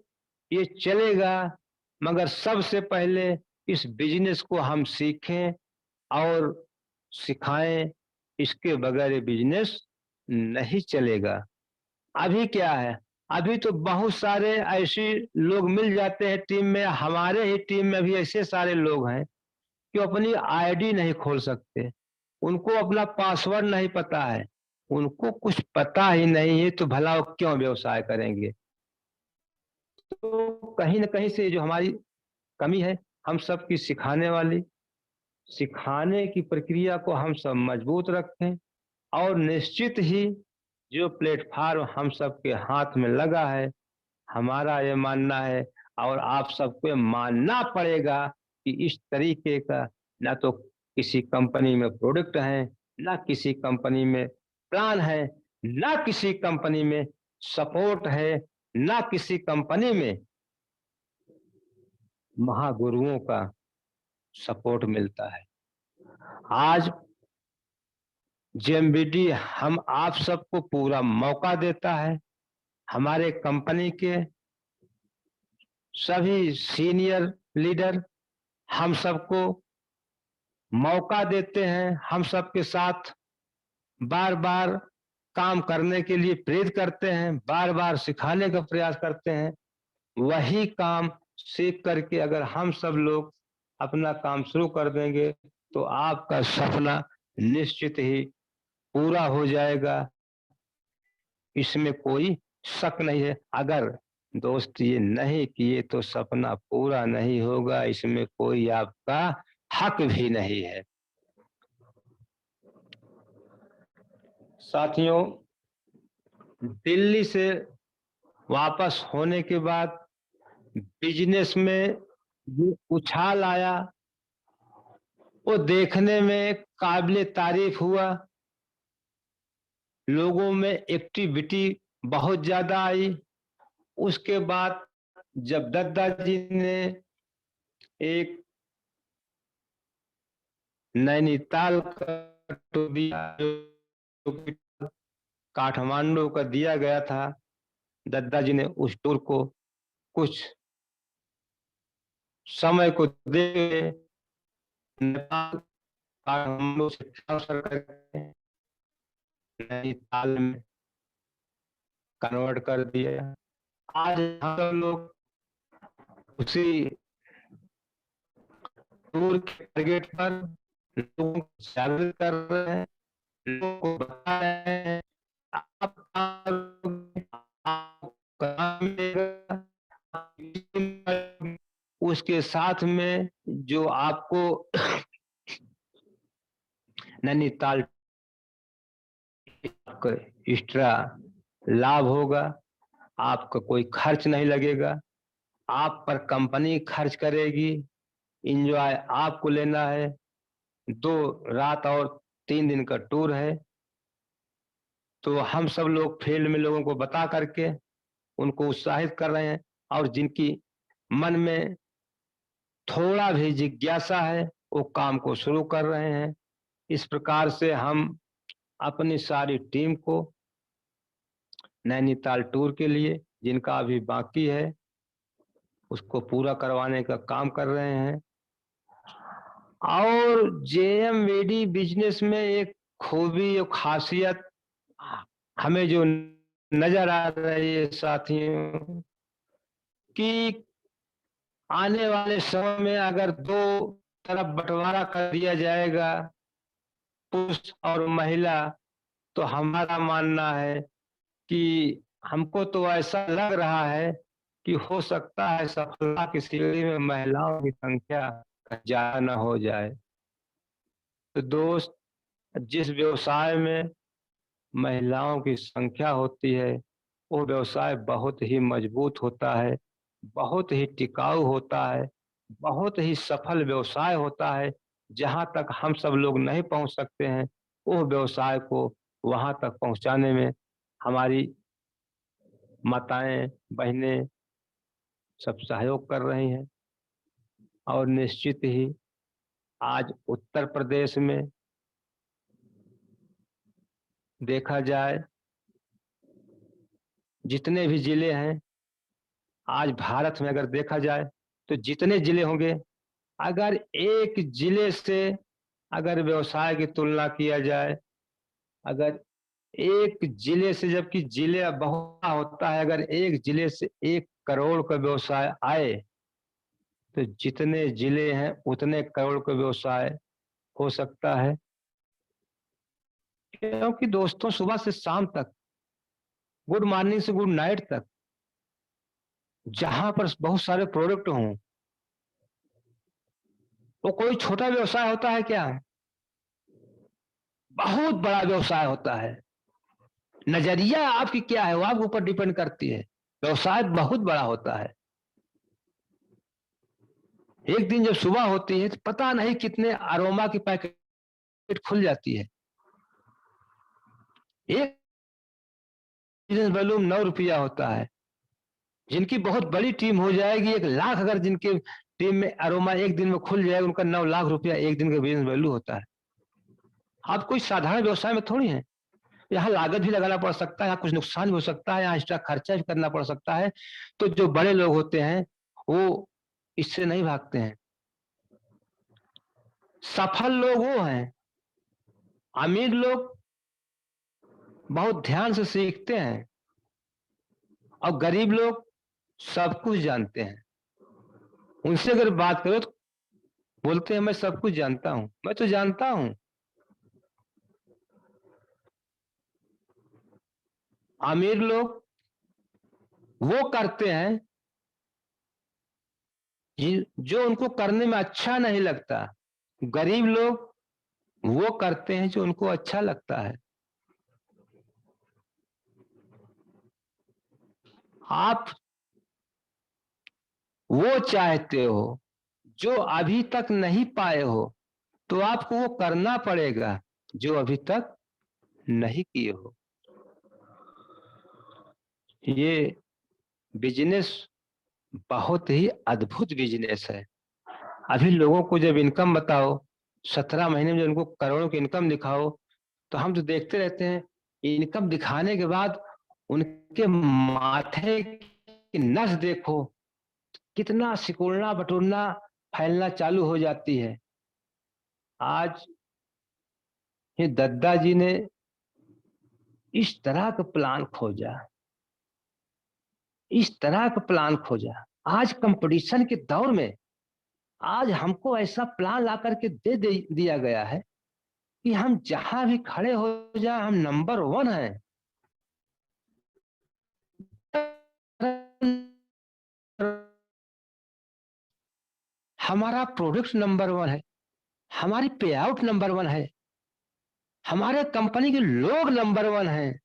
ये चलेगा, मगर सबसे पहले इस बिजनेस को हम सीखें और सिखाएं। इसके बगैर ये बिजनेस नहीं चलेगा। अभी क्या है, अभी तो बहुत सारे ऐसे लोग मिल जाते हैं टीम में। हमारे ही टीम में भी ऐसे सारे लोग हैं कि अपनी आईडी नहीं खोल सकते, उनको अपना पासवर्ड नहीं पता है, उनको कुछ पता ही नहीं है, तो भला वो क्यों व्यवसाय करेंगे। तो कहीं न कहीं से जो हमारी कमी है, हम सबकी सिखाने वाली, सिखाने की प्रक्रिया को हम सब मजबूत रखें और निश्चित ही जो प्लेटफ़ॉर्म हम सबके हाथ में लगा है, हमारा ये मानना है और आप सबको ये मानना पड़ेगा कि इस तरीके का ना तो किसी कंपनी में प्रोडक्ट है, ना किसी कंपनी में प्लान है, ना किसी कंपनी में सपोर्ट है, ना किसी कंपनी में महागुरुओं का सपोर्ट मिलता है। आज जेएमबीडी हम आप सबको पूरा मौका देता है। हमारे कंपनी के सभी सीनियर लीडर हम सबको मौका देते हैं, हम सबके साथ बार-बार काम करने के लिए प्रेरित करते हैं, बार-बार सिखाने का प्रयास करते हैं। वही काम सीख करके अगर हम सब लोग अपना काम शुरू कर देंगे, तो आपका सपना निश्चित ही पूरा हो जाएगा, इसमें कोई शक नहीं है। अगर दोस्त ये नहीं किए तो सपना पूरा नहीं होगा, इसमें कोई आपका हक भी नहीं है। साथियों, दिल्ली से वापस होने के बाद बिजनेस में जो उछाल आया, वो देखने में काबिले तारीफ हुआ। लोगों में एक्टिविटी बहुत ज़्यादा आई। उसके बाद जब दद्दा जी ने एक नैनीताल का टूर दिया, जो कि काठमांडू का दिया गया था, दद्दा जी ने उस टूर को कुछ समय को देके नेपाल काठमांडू से ट्रांसफर करके नैनीताल में कन्वर्ट कर दिया। आज हम सब लोग उसी टूर के टारगेट पर लोगों को जागृत कर रहे हैं, लोगों को बता रहे हैं, आप काम करोगे, आपको काम मिलेगा। उसके साथ में जो आपको नैनीताल का एक्स्ट्रा लाभ होगा, आपका कोई खर्च नहीं लगेगा, आप पर कंपनी खर्च करेगी, एन्जॉय आपको लेना है। 2 रात और 3 दिन का टूर है। तो हम सब लोग फील्ड में लोगों को बता करके उनको उत्साहित कर रहे हैं और जिनकी मन में थोड़ा भी जिज्ञासा है, वो काम को शुरू कर रहे हैं। इस प्रकार से हम अपनी सारी टीम को नैनीताल टूर के लिए जिनका अभी बाकी है, उसको पूरा करवाने का काम कर रहे हैं। और जेएमवीडी बिजनेस में एक खूबी और खासियत हमें जो नजर आ रही है साथियों, कि आने वाले समय में अगर 2 तरफ बंटवारा कर दिया जाएगा, पुरुष और महिला, तो हमारा मानना है कि हमको तो ऐसा लग रहा है कि हो सकता है सफलता की सीढ़ी में महिलाओं की संख्या ज्यादा न हो जाए। तो दोस्त, जिस व्यवसाय में महिलाओं की संख्या होती है वो व्यवसाय बहुत ही मजबूत होता है, बहुत ही टिकाऊ होता है, बहुत ही सफल व्यवसाय होता है। जहाँ तक हम सब लोग नहीं पहुँच सकते हैं, वो व्यवसाय को वहाँ तक पहुँचाने में हमारी माताएं, बहनें सब सहयोग कर रही हैं। और निश्चित ही आज उत्तर प्रदेश में देखा जाए, जितने भी जिले हैं, आज भारत में अगर देखा जाए तो जितने जिले होंगे, अगर एक जिले से अगर व्यवसाय की तुलना किया जाए, अगर एक जिले से, जबकि जिले बहुत होता है, अगर एक जिले से 1 करोड़ का व्यवसाय आए तो जितने जिले हैं उतने करोड़ का व्यवसाय हो सकता है। क्योंकि दोस्तों, सुबह से शाम तक, गुड मॉर्निंग से गुड नाइट तक, जहां पर बहुत सारे प्रोडक्ट हों, वो कोई छोटा व्यवसाय होता है क्या? बहुत बड़ा व्यवसाय होता है। नजरिया आपकी क्या है वो आपके ऊपर डिपेंड करती है। व्यवसाय बहुत बड़ा होता है। एक दिन जब सुबह होती है तो पता नहीं कितने अरोमा की पैकेट खुल जाती है। एक बिजनेस वॉल्यूम 9 रुपया होता है। जिनकी बहुत बड़ी टीम हो जाएगी, 1 लाख अगर जिनके टीम में अरोमा एक दिन में खुल जाएगा, उनका 9 लाख रुपया एक दिन का बिजनेस वैल्यू होता है। आप कोई साधारण व्यवसाय में थोड़ी है। यहाँ लागत भी लगाना पड़ सकता है, यहाँ कुछ नुकसान भी हो सकता है, यहाँ एक्स्ट्रा खर्चा भी करना पड़ सकता है। तो जो बड़े लोग होते हैं वो इससे नहीं भागते हैं। सफल लोग वो हैं, अमीर लोग बहुत ध्यान से सीखते हैं, और गरीब लोग सब कुछ जानते हैं। उनसे अगर बात करो तो बोलते हैं मैं सब कुछ जानता हूं। मैं तो जानता हूं। अमीर लोग वो करते हैं जो उनको करने में अच्छा नहीं लगता। गरीब लोग वो करते हैं जो उनको अच्छा लगता है। आप वो चाहते हो जो अभी तक नहीं पाए हो, तो आपको वो करना पड़ेगा जो अभी तक नहीं किए हो। ये बिजनेस बहुत ही अद्भुत बिजनेस है। अभी लोगों को जब इनकम बताओ, 17 महीने में जब उनको करोड़ों की इनकम दिखाओ, तो हम तो देखते रहते हैं। इनकम दिखाने के बाद उनके माथे की नस देखो, कितना सिकुड़ना बटुरना फैलना चालू हो जाती है। आज ये दद्दा जी ने इस तरह का प्लान खोजा, इस तरह का प्लान खोजा। आज कंपटीशन के दौर में आज हमको ऐसा प्लान ला करके दिया गया है कि हम जहां भी खड़े हो जाए, हम नंबर 1 हैं। हमारा प्रोडक्ट नंबर 1 है, हमारी पे आउट नंबर 1 है, हमारे कंपनी के लोग नंबर 1 हैं।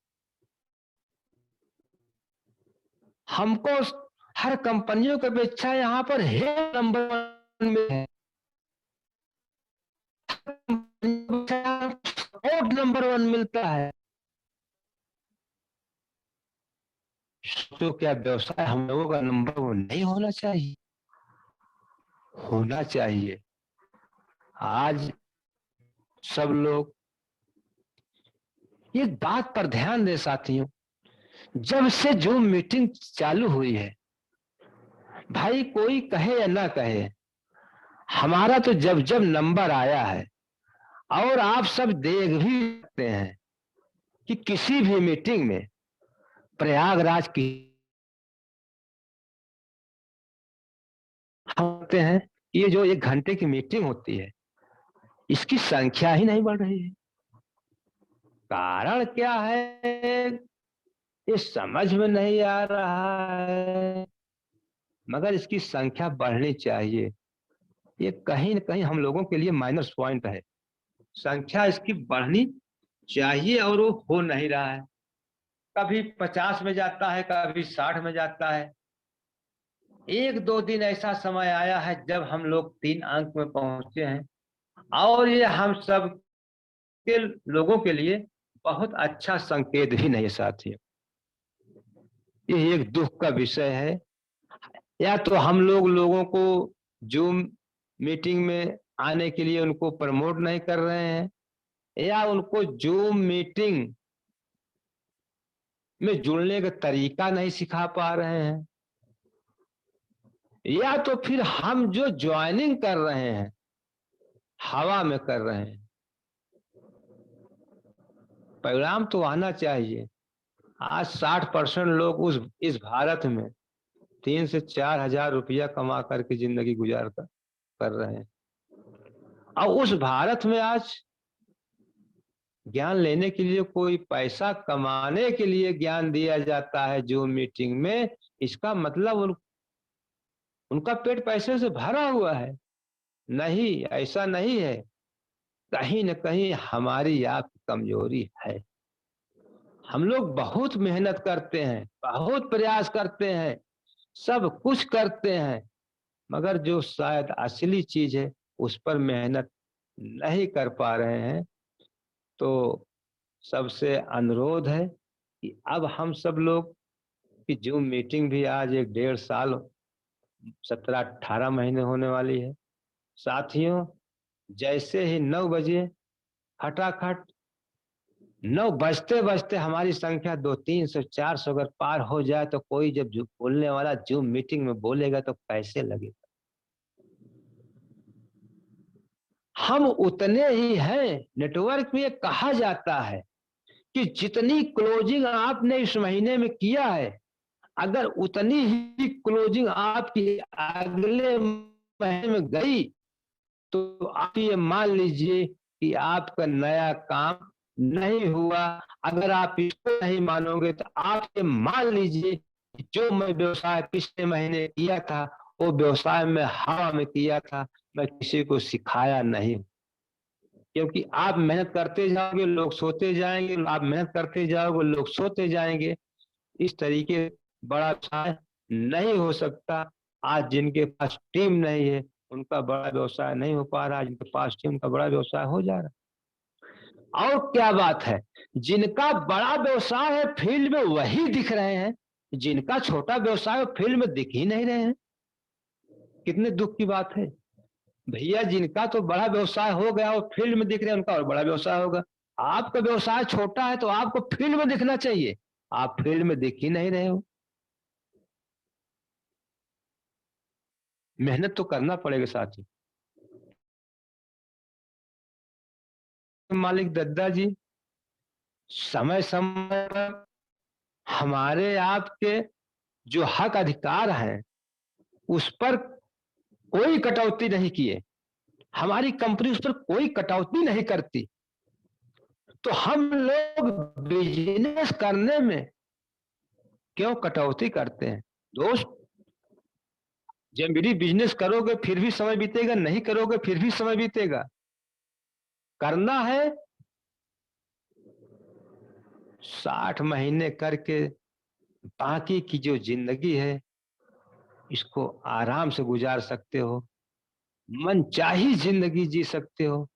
हमको हर कंपनियों की अपेक्षा यहाँ पर हेड नंबर 1 में है, सपोर्ट नंबर 1 मिलता है। तो क्या व्यवसाय हम लोगों का नंबर 1 नहीं होना चाहिए? होना चाहिए। आज सब लोग एक बात पर ध्यान दे साथियों, जब से जो मीटिंग चालू हुई है, भाई कोई कहे या ना कहे, हमारा तो जब जब नंबर आया है, और आप सब देख भी सकते हैं कि किसी भी मीटिंग में प्रयागराज की होते हैं, ये जो 1 घंटे की मीटिंग होती है, इसकी संख्या ही नहीं बढ़ रही है। कारण क्या है ये समझ में नहीं आ रहा है। मगर इसकी संख्या बढ़नी चाहिए। ये कहीं न कहीं हम लोगों के लिए माइनस पॉइंट है। संख्या इसकी बढ़नी चाहिए और वो हो नहीं रहा है। कभी 50 में जाता है, कभी 60 में जाता है। 1-2 दिन ऐसा समय आया है जब हम लोग 3 अंक में पहुंचे हैं, और ये हम सब के लोगों के लिए बहुत अच्छा संकेत भी नहीं साथियों। ये एक दुख का विषय है। या तो हम लोगों को जूम मीटिंग में आने के लिए उनको प्रमोट नहीं कर रहे हैं, या उनको जूम मीटिंग में जुड़ने का तरीका नहीं सिखा पा रहे हैं, या तो फिर हम जो ज्वाइनिंग कर रहे हैं हवा में कर रहे हैं। परिणाम तो आना चाहिए। आज 60% लोग इस भारत में 3 से 4 हजार रुपया कमा करके जिंदगी गुजार कर रहे हैं, और उस भारत में आज ज्ञान लेने के लिए, कोई पैसा कमाने के लिए ज्ञान दिया जाता है जूम मीटिंग में। इसका मतलब उनका पेट पैसे से भरा हुआ है। नहीं, ऐसा नहीं है। कहीं न कहीं हमारी आपकी कमजोरी है। हम लोग बहुत मेहनत करते हैं, बहुत प्रयास करते हैं, सब कुछ करते हैं, मगर जो शायद असली चीज है उस पर मेहनत नहीं कर पा रहे हैं। तो सबसे अनुरोध है कि अब हम सब लोग की जूम मीटिंग भी आज 1 डेढ़ साल, 17-18 महीने होने वाली है। साथियों, जैसे ही 9 बजे फटाफट 9 बजते-बजते हमारी संख्या 200-300-400 अगर पार हो जाए, तो कोई जब जो बोलने वाला जूम मीटिंग में बोलेगा तो कैसे लगेगा? हम उतने ही हैं। नेटवर्क में ये कहा जाता है कि जितनी क्लोजिंग आपने इस महीने में किया है, अगर उतनी ही क्लोजिंग आपकी अगले महीने में गई, तो आप ये मान लीजिए कि आपका नया काम नहीं हुआ। अगर आप इसको नहीं मानोगे तो आप ये मान लीजिए कि जो मैं व्यवसाय पिछले महीने किया था, वो व्यवसाय में हवा में किया था, मैं किसी को सिखाया नहीं। क्योंकि आप मेहनत करते जाओगे, लोग सोते जाएंगे, आप मेहनत करते जाओगे, लोग सोते जाएंगे। इस तरीके बड़ा व्यवसाय नहीं हो सकता। आज जिनके पास टीम नहीं है, उनका बड़ा व्यवसाय नहीं हो पा रहा, जिनके पास टीम का बड़ा व्यवसाय हो जा रहा है। और क्या बात है, जिनका बड़ा व्यवसाय है फील्ड में वही दिख रहे हैं, जिनका छोटा व्यवसाय है फील्ड में दिख ही नहीं रहे हैं। कितने दुख की बात है। भैया, जिनका तो बड़ा व्यवसाय हो गया वो फील्ड में दिख रहे हैं, उनका और बड़ा व्यवसाय होगा। आपका व्यवसाय छोटा है तो आपको फील्ड में दिखना चाहिए, आप फील्ड में दिख ही नहीं रहे हो। मेहनत तो करना पड़ेगा साथी। मालिक दद्दा जी, समय समय पर हमारे आपके जो हक अधिकार हैं उस पर कोई कटौती नहीं किए। हमारी कंपनी उस पर कोई कटौती नहीं करती, तो हम लोग बिजनेस करने में क्यों कटौती करते हैं? दोस्त, जब मेरी बिजनेस करोगे फिर भी समय बीतेगा, नहीं करोगे फिर भी समय बीतेगा। करना है 60 महीने करके बाकी की जो जिंदगी है इसको आराम से गुजार सकते हो, मनचाही जिंदगी जी सकते हो,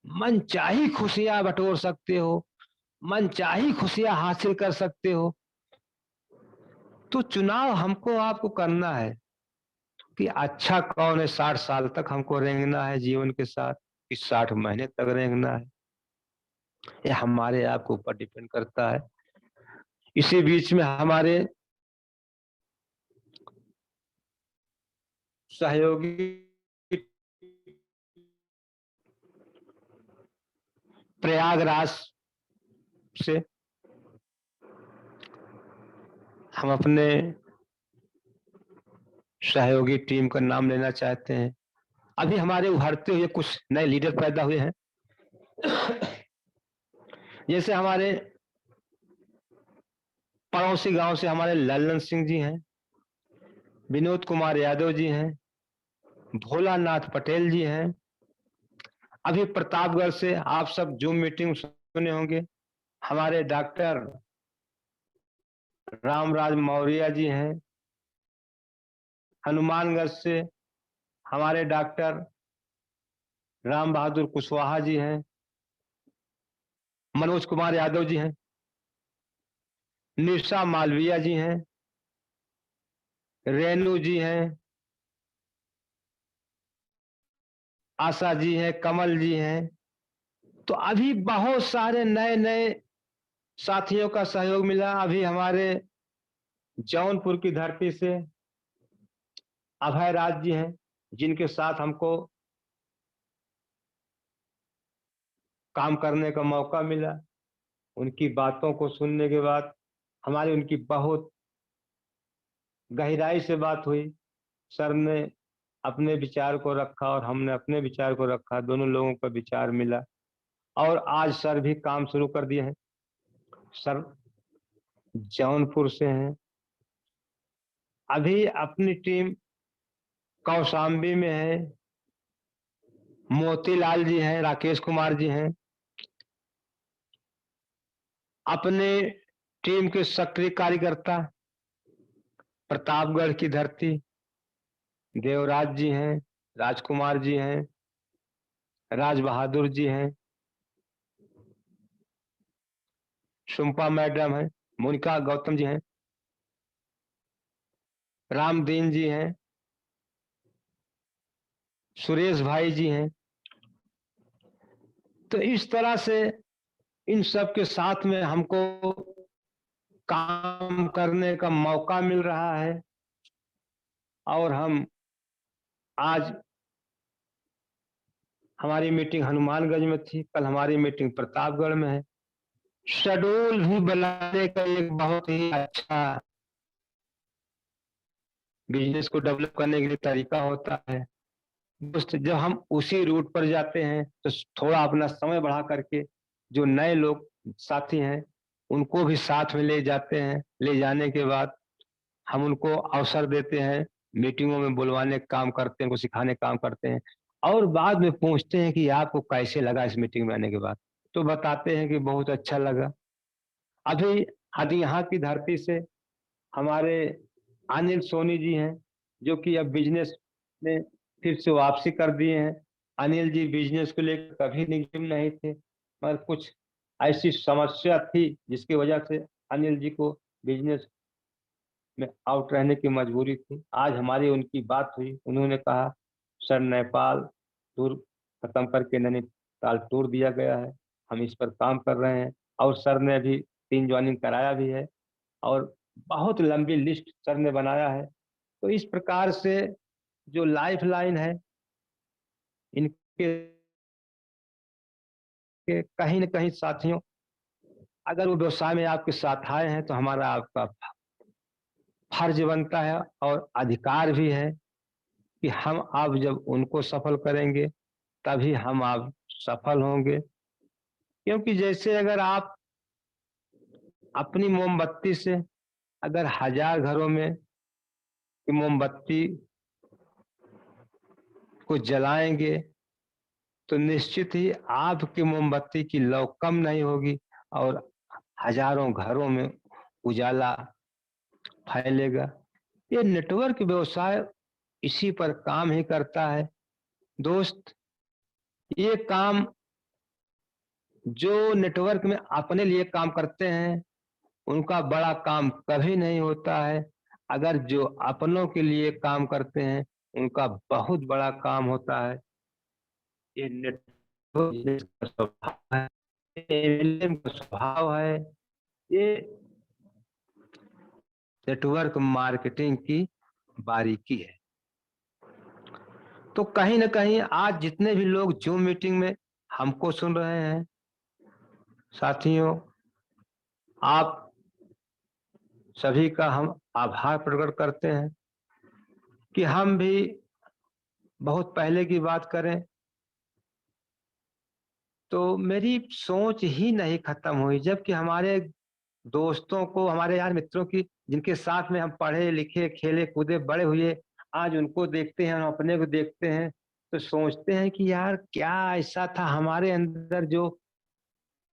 मनचाही खुशियां बटोर सकते हो, मनचाही खुशियां हासिल कर सकते हो। तो चुनाव हमको आपको करना है कि अच्छा कौन है। 60 साल तक हमको रेंगना है जीवन के साथ, कि 60 महीने तक रेंगना है, ये हमारे आपके ऊपर डिपेंड करता है। इसी बीच में हमारे सहयोगी प्रयागराज से हम अपने सहयोगी टीम का नाम लेना चाहते हैं। अभी हमारे उभरते हुए कुछ नए लीडर पैदा हुए हैं। जैसे हमारे पड़ोसी गांव से हमारे लल्लन सिंह जी हैं, विनोद कुमार यादव जी हैं, भोलानाथ पटेल जी हैं। अभी प्रतापगढ़ से आप सब जूम मीटिंग सुने होंगे, हमारे डॉक्टर रामराज मौर्य जी हैं। हनुमानगढ़ से हमारे डॉक्टर राम बहादुर कुशवाहा जी हैं, मनोज कुमार यादव जी हैं, निशा मालविया जी हैं, रेणु जी हैं, आशा जी हैं, कमल जी हैं। तो अभी बहुत सारे नए नए साथियों का सहयोग मिला। अभी हमारे जौनपुर की धरती से अभय राज जी हैं, जिनके साथ हमको काम करने का मौका मिला। उनकी बातों को सुनने के बाद हमारी उनकी बहुत गहराई से बात हुई। सर ने अपने विचार को रखा और हमने अपने विचार को रखा, दोनों लोगों का विचार मिला और आज सर भी काम शुरू कर दिए हैं। सर जौनपुर से हैं, अभी अपनी टीम कौशाम्बी में है। मोतीलाल जी हैं, राकेश कुमार जी हैं, अपने टीम के सक्रिय कार्यकर्ता प्रतापगढ़ की धरती देवराज जी हैं, राजकुमार जी हैं, राज बहादुर जी हैं, शुम्पा मैडम हैं, मोनिका गौतम जी हैं, रामदीन जी हैं, सुरेश भाई जी हैं। तो इस तरह से इन सब के साथ में हमको काम करने का मौका मिल रहा है और हम आज हमारी मीटिंग हनुमानगंज में थी, कल हमारी मीटिंग प्रतापगढ़ में है। शेड्यूल भी बनाने का एक बहुत ही अच्छा बिजनेस को डेवलप करने के लिए तरीका होता है। दोस्त, जब हम उसी रूट पर जाते हैं तो थोड़ा अपना समय बढ़ा करके जो नए लोग साथी हैं उनको भी साथ में ले जाते हैं। ले जाने के बाद हम उनको अवसर देते हैं, मीटिंगों में बुलवाने का काम करते हैं, उनको सिखाने का काम करते हैं और बाद में पूछते हैं कि आपको कैसे लगा इस मीटिंग में आने के बाद। तो बताते हैं कि बहुत अच्छा लगा। अभी अभी यहाँ की धरती से हमारे अनिल सोनी जी हैं, जो कि अब बिजनेस में फिर से वापसी कर दिए हैं। अनिल जी बिजनेस को लेकर कभी निगम नहीं थे, मगर कुछ ऐसी समस्या थी जिसकी वजह से अनिल जी को बिजनेस में आउट रहने की मजबूरी थी। आज हमारी उनकी बात हुई, उन्होंने कहा सर नेपाल टूर खत्म करके नैनीताल टूर दिया गया है, हम इस पर काम कर रहे हैं और सर ने अभी 3 ज्वाइनिंग कराया भी है और बहुत लंबी लिस्ट सर ने बनाया है। तो इस प्रकार से जो लाइफ लाइन है इनके के कहीं न कहीं साथियों, अगर वो व्यवसाय में आपके साथ आए हैं तो हमारा आपका फर्ज बनता है और अधिकार भी है कि हम आप जब उनको सफल करेंगे तभी हम आप सफल होंगे। क्योंकि जैसे अगर आप अपनी मोमबत्ती से अगर 1000 घरों में की मोमबत्ती को जलाएंगे तो निश्चित ही आपकी मोमबत्ती की लौ कम नहीं होगी और हजारों घरों में उजाला फैलेगा। ये नेटवर्क व्यवसाय इसी पर काम ही करता है। दोस्त, ये काम जो नेटवर्क में अपने लिए काम करते हैं उनका बड़ा काम कभी नहीं होता है। अगर जो अपनों के लिए काम करते हैं उनका बहुत बड़ा काम होता है। ये नेटवर्क का स्वभाव है, एमएलएम का स्वभाव है। ये नेटवर्क मार्केटिंग की बारीकी है। तो कहीं न कहीं आज जितने भी लोग जूम मीटिंग में हमको सुन रहे हैं, साथियों, आप सभी का हम आभार प्रकट करते हैं कि हम भी बहुत पहले की बात करें तो मेरी सोच ही नहीं खत्म हुई, जबकि हमारे दोस्तों को, हमारे यार मित्रों की, जिनके साथ में हम पढ़े लिखे खेले कूदे बड़े हुए, आज उनको देखते हैं, हम अपने को देखते हैं, तो सोचते हैं कि यार क्या ऐसा था हमारे अंदर जो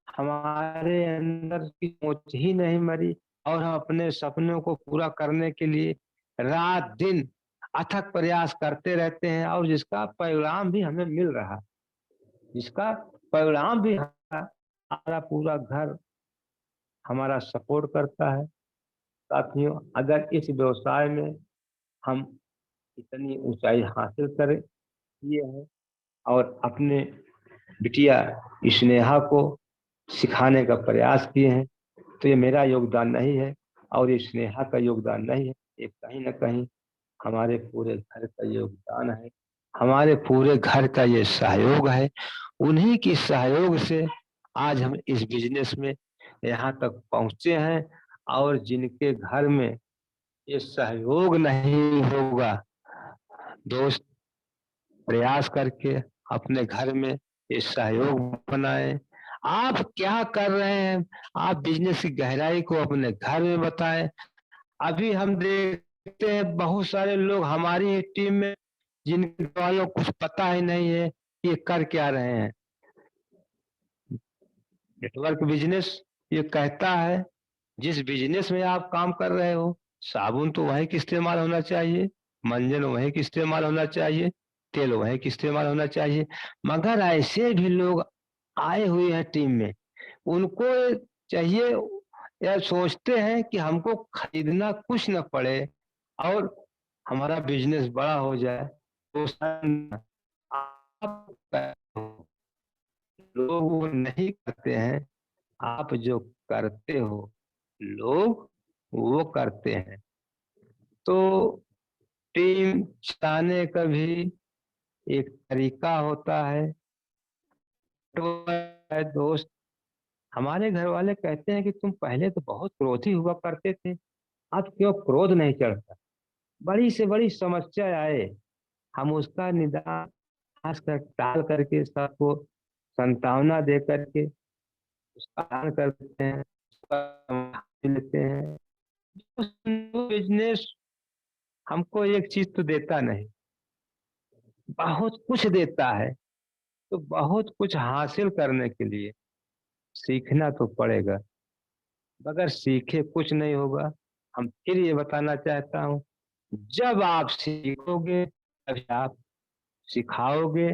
हमारे अंदर की सोच ही नहीं मरी, और हम अपने सपनों को पूरा करने के लिए रात दिन अथक प्रयास करते रहते हैं, और जिसका परिणाम भी हमें मिल रहा, जिसका परिणाम भी हमारा पूरा घर हमारा सपोर्ट करता है। साथियों, अगर इस व्यवसाय में हम इतनी ऊंचाई हासिल करें किए हैं, और अपने बिटिया स्नेहा को सिखाने का प्रयास किए हैं, तो ये मेरा योगदान नहीं है, और ये स्नेहा का योगदान नहीं है, ये कहीं न कहीं हमारे पूरे घर का योगदान है, हमारे पूरे घर का ये सहयोग है। उन्हीं की सहयोग से आज हम इस बिज़नेस में यहाँ तक पहुँचे हैं, और जिनके घर में ये सहयोग नहीं होगा, दोस्त प्रयास करके अपने घर में ये सहयोग बनाएँ। आप क्या कर रहे हैं? आप बिज़नेस की गहराई को अपने घर में बताएँ। अभी हम देखते हैं बहुत सारे लोग हमारी ही टीम में, जिनके वालों को कुछ पता ही नहीं है कि ये कर क्या रहे हैं। नेटवर्क बिज़नेस ये कहता है, जिस बिज़नेस में आप काम कर रहे हो, साबुन तो वहीं का इस्तेमाल होना चाहिए, मंजन वहीं का इस्तेमाल होना चाहिए, तेल वहीं का इस्तेमाल होना चाहिए। मगर ऐसे भी लोग आए हुए हैं टीम में, उनको चाहिए या सोचते हैं कि हमको खरीदना कुछ न पड़े, और हमारा बिज़नेस बड़ा हो जाए। तो आप लोग वो नहीं करते हैं, आप जो करते हो, लोग वो करते हैं। तो टीम चलाने का भी एक तरीका होता है। तो है दोस्त, हमारे घर वाले कहते हैं कि तुम पहले तो बहुत क्रोधी हुआ करते थे, अब क्यों क्रोध नहीं चढ़ता? बड़ी से बड़ी समस्या आए, हम उसका निदान खास कर टाल करके सबको सांत्वना दे करके उसका हल कर देते हैं, उसका समाधान लेते हैं। बिज़नेस हमको एक चीज़ तो देता नहीं, बहुत कुछ देता है, तो बहुत कुछ हासिल करने के लिए सीखना तो पड़ेगा, बगैर सीखे कुछ नहीं होगा। हम फिर ये बताना चाहता हूँ, जब आप सीखोगे, तभी आप सिखाओगे,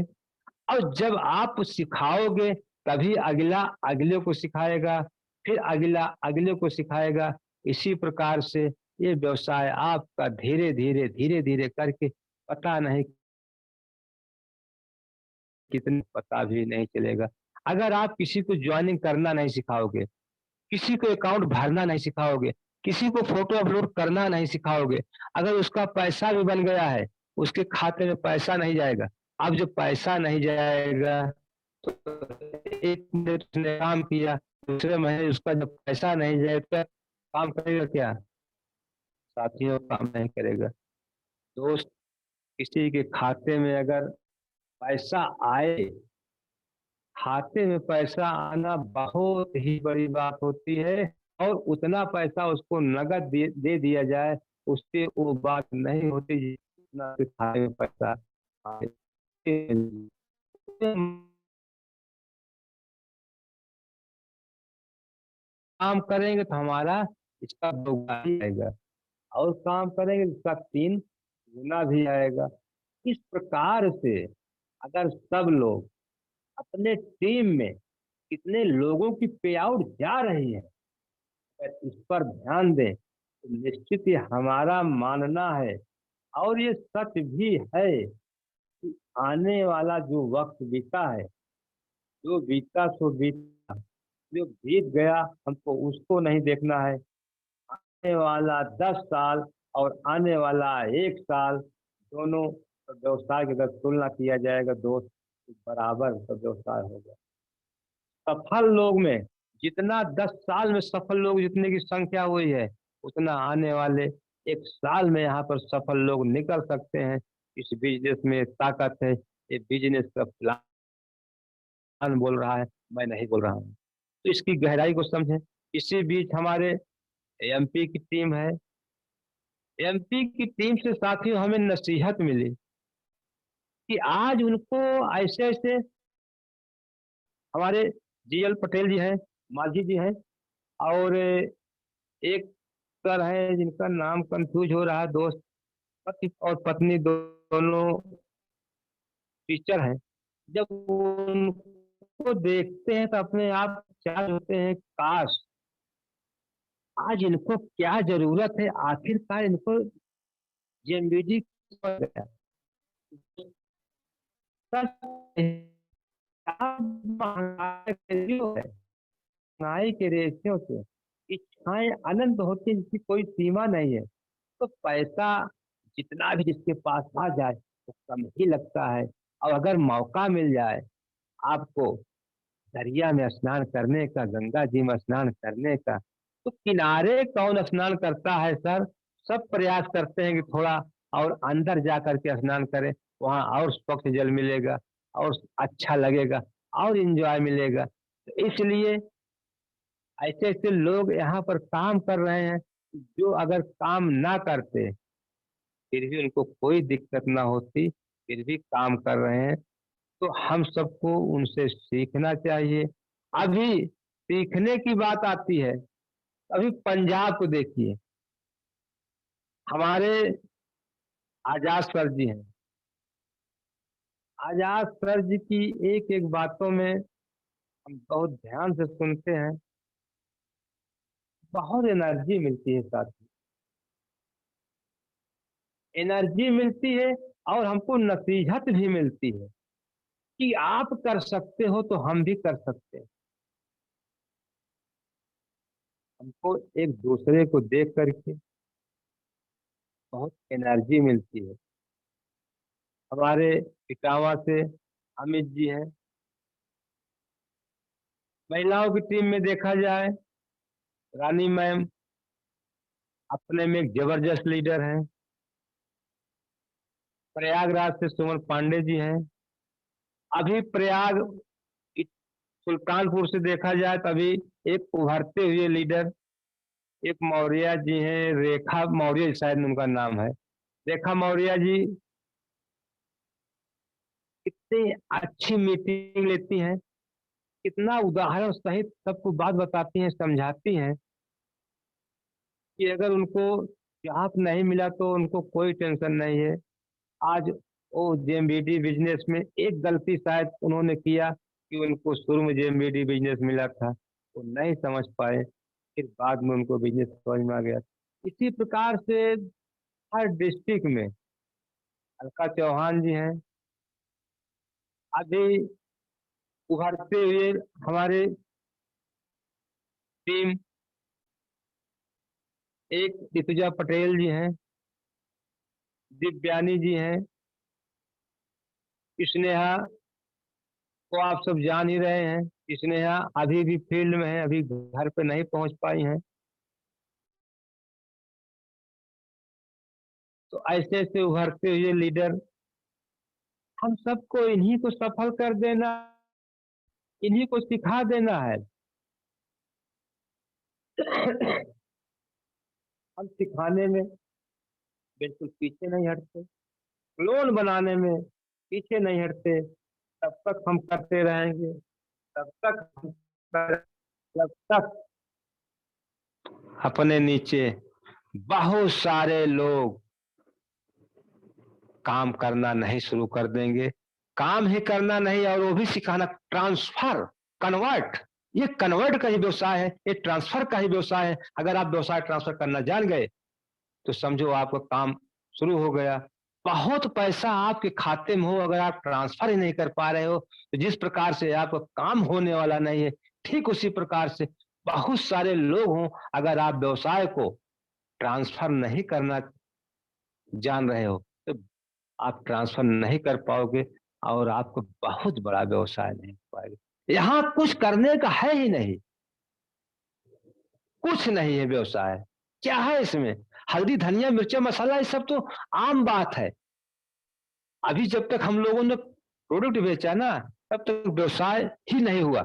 और जब आप सिखाओगे, तभी अगला अगले को सिखाएगा, फिर अगला अगले को सिखाएगा। इसी प्रकार से ये व्यवसाय आपका धीरे-धीरे, धीरे-धीरे करके पता नहीं कितने पता भी नहीं चलेगा। अगर आप किसी को जॉइनिंग करना नहीं सिखाओगे, किसी को अकाउंट भरना नहीं सिखाओगे, किसी को फ़ोटो अपलोड करना नहीं सिखाओगे, अगर उसका पैसा भी बन गया है, उसके खाते में पैसा नहीं जाएगा। अब जब पैसा नहीं जाएगा, तो 1 महीने उसने काम किया, दूसरे महीने उसका जब पैसा नहीं जाएगा, काम करेगा क्या? साथियों, काम नहीं करेगा। दोस्त, किसी के खाते में अगर पैसा आए, खाते में पैसा आना बहुत ही बड़ी बात होती है, और उतना पैसा उसको नकद दे दिया जाए, उससे वो बात नहीं होती जितना उसके खाते में पैसा आए। काम करेंगे तो हमारा इसका दोगुना ही आएगा, और काम करेंगे तो इसका 3 गुना भी आएगा। इस प्रकार से अगर सब लोग अपने टीम में कितने लोगों की पे आउट जा रही है, अगर इस पर ध्यान दें, तो निश्चित ही हमारा मानना है, और ये सच भी है, कि आने वाला जो वक्त बीता है, जो बीता सो बीता, जो बीत गया हमको उसको नहीं देखना है। आने वाला 10 साल और आने वाला 1 साल, दोनों व्यवसाय की अगर तुलना किया जाएगा दोस्त, तो बराबर का व्यवसाय होगा। सफल लोग में जितना 10 साल में सफल लोग जितने की संख्या हुई है, उतना आने वाले 1 साल में यहाँ पर सफल लोग निकल सकते हैं। इस बिज़नेस में ताकत है, ये बिज़नेस का प्लान बोल रहा है, मैं नहीं बोल रहा हूँ। तो इसकी गहराई को समझें, इसी बीच हमारे एमपी की टीम है। एमपी की टीम से साथियों हमें नसीहत मिली कि आज उनको ऐसे ऐसे, हमारे जीएल पटेल जी हैं, मांझी जी हैं, और एक सर है जिनका नाम कंफ्यूज हो रहा है, दोस्त, पति और पत्नी दोनों टीचर हैं। जब उनको देखते हैं तो अपने आप क्या होते हैं, काश आज इनको क्या जरूरत है, आखिरकार इनको जेएमबीडी महंगाई के रेशों से इच्छाएं अनंत होती हैं, जिसकी कोई सीमा नहीं है। तो पैसा जितना भी जिसके पास आ जाए वो कम ही लगता है। और अगर मौका मिल जाए आपको दरिया में स्नान करने का, गंगा जी में स्नान करने का, तो किनारे कौन स्नान करता है सर? सब प्रयास करते हैं कि थोड़ा और अंदर जा करके स्नान करें, वहां और स्वच्छ जल मिलेगा और अच्छा लगेगा और इंजॉय मिलेगा। तो इसलिए ऐसे ऐसे लोग यहाँ पर काम कर रहे हैं, जो अगर काम ना करते फिर भी उनको कोई दिक्कत ना होती, फिर भी काम कर रहे हैं। तो हम सबको उनसे सीखना चाहिए। अभी सीखने की बात आती है, अभी पंजाब को देखिए, हमारे आजाद सर जी हैं। आजाद सर जी की एक एक बातों में हम बहुत ध्यान से सुनते हैं, बहुत एनर्जी मिलती है साथी, एनर्जी मिलती है और हमको नसीहत भी मिलती है कि आप कर सकते हो तो हम भी कर सकते हैं। हमको एक दूसरे को देख करके बहुत एनर्जी मिलती है। हमारे इटावा से अमित जी हैं। महिलाओं की टीम में देखा जाए, रानी मैम अपने में एक जबरदस्त लीडर हैं। प्रयागराज से सुमन पांडे जी हैं। अभी प्रयाग सुल्तानपुर से देखा जाए तो अभी एक उभरते हुए लीडर, एक मौर्य जी हैं, रेखा मौर्य शायद उनका नाम है। रेखा मौर्य जी कितनी अच्छी मीटिंग लेती हैं, कितना उदाहरण सहित सबको बात बताती हैं, समझाती हैं कि अगर उनको जॉब नहीं मिला तो उनको कोई टेंशन नहीं है। आज वो जेएमबीडी बिजनेस में एक गलती शायद उन्होंने किया कि उनको शुरू में जेएमबीडी बिजनेस मिला था, वो नहीं समझ पाए, फिर बाद में उनको बिजनेस समझ में आ गया। इसी प्रकार से हर डिस्ट्रिक्ट में अलका चौहान जी हैं। अभी उभरते हुए हमारे टीम, एक ऋतुजा पटेल जी हैं, दिव्यानी जी हैं, स्नेहा को आप सब जान ही रहे हैं। स्नेहा अभी भी फील्ड में है, अभी घर पे नहीं पहुंच पाई हैं। तो ऐसे ऐसे उभरते हुए लीडर, हम सबको इन्हीं को सफल कर देना, इन्हीं को सिखा देना है। हम सिखाने में बिल्कुल पीछे नहीं हटते, क्लोन बनाने में पीछे नहीं हटते। तब तक हम करते रहेंगे, तब तक हम जब तक अपने नीचे बहुत सारे लोग काम करना नहीं शुरू कर देंगे। काम ही करना नहीं और वो भी सिखाना, ट्रांसफर, कन्वर्ट, ये कन्वर्ट का ही व्यवसाय है, ये ट्रांसफर का ही व्यवसाय है। अगर आप व्यवसाय ट्रांसफर करना जान गए तो समझो आपका काम शुरू हो गया। बहुत पैसा आपके खाते में हो, अगर आप ट्रांसफर ही नहीं कर पा रहे हो तो जिस प्रकार से आपका काम होने वाला नहीं है, ठीक उसी प्रकार से बहुत सारे लोग हों, अगर आप व्यवसाय को ट्रांसफर नहीं करना जान रहे हो तो आप ट्रांसफर नहीं कर पाओगे और आपको बहुत बड़ा व्यवसाय नहीं हो पाएगा। यहाँ कुछ करने का है ही नहीं, कुछ नहीं है व्यवसाय। क्या है इसमें? हल्दी धनिया मिर्चा मसाला ये सब तो आम बात है। अभी जब तक हम लोगों ने प्रोडक्ट बेचा ना, तब तक व्यवसाय ही नहीं हुआ।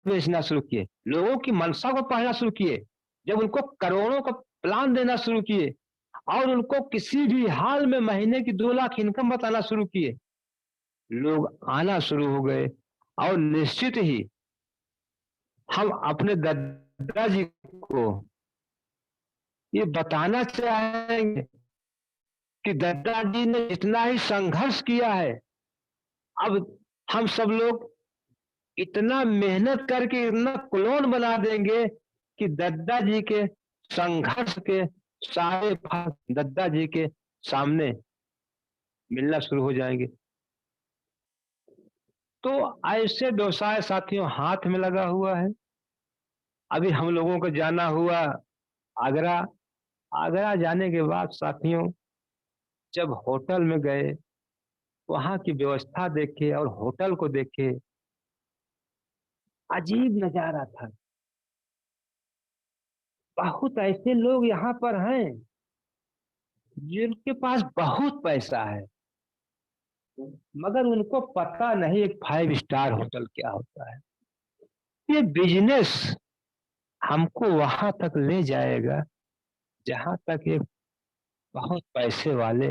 बेचना शुरू किए, लोगों की मनसा को पढ़ना शुरू किए, जब उनको करोड़ों का प्लान देना शुरू किए और उनको किसी भी हाल में महीने की 2 लाख इनकम बताना शुरू किए, लोग आना शुरू हो गए। और निश्चित ही हम अपने दादाजी को ये बताना चाहेंगे कि दादाजी ने जितना ही संघर्ष किया है, अब हम सब लोग इतना मेहनत करके इतना क्लोन बना देंगे कि दादाजी के संघर्ष के सारे फल दादाजी के सामने मिलना शुरू हो जाएंगे। तो ऐसे व्यवसाय साथियों हाथ में लगा हुआ है। अभी हम लोगों को जाना हुआ आगरा। आगरा जाने के बाद साथियों जब होटल में गए, वहां की व्यवस्था देखे और होटल को देखे, अजीब नजारा था। बहुत ऐसे लोग यहाँ पर हैं जिनके पास बहुत पैसा है, मगर उनको पता नहीं एक 5 स्टार होटल क्या होता है। ये बिजनेस हमको वहां तक ले जाएगा जहां तक ये बहुत पैसे वाले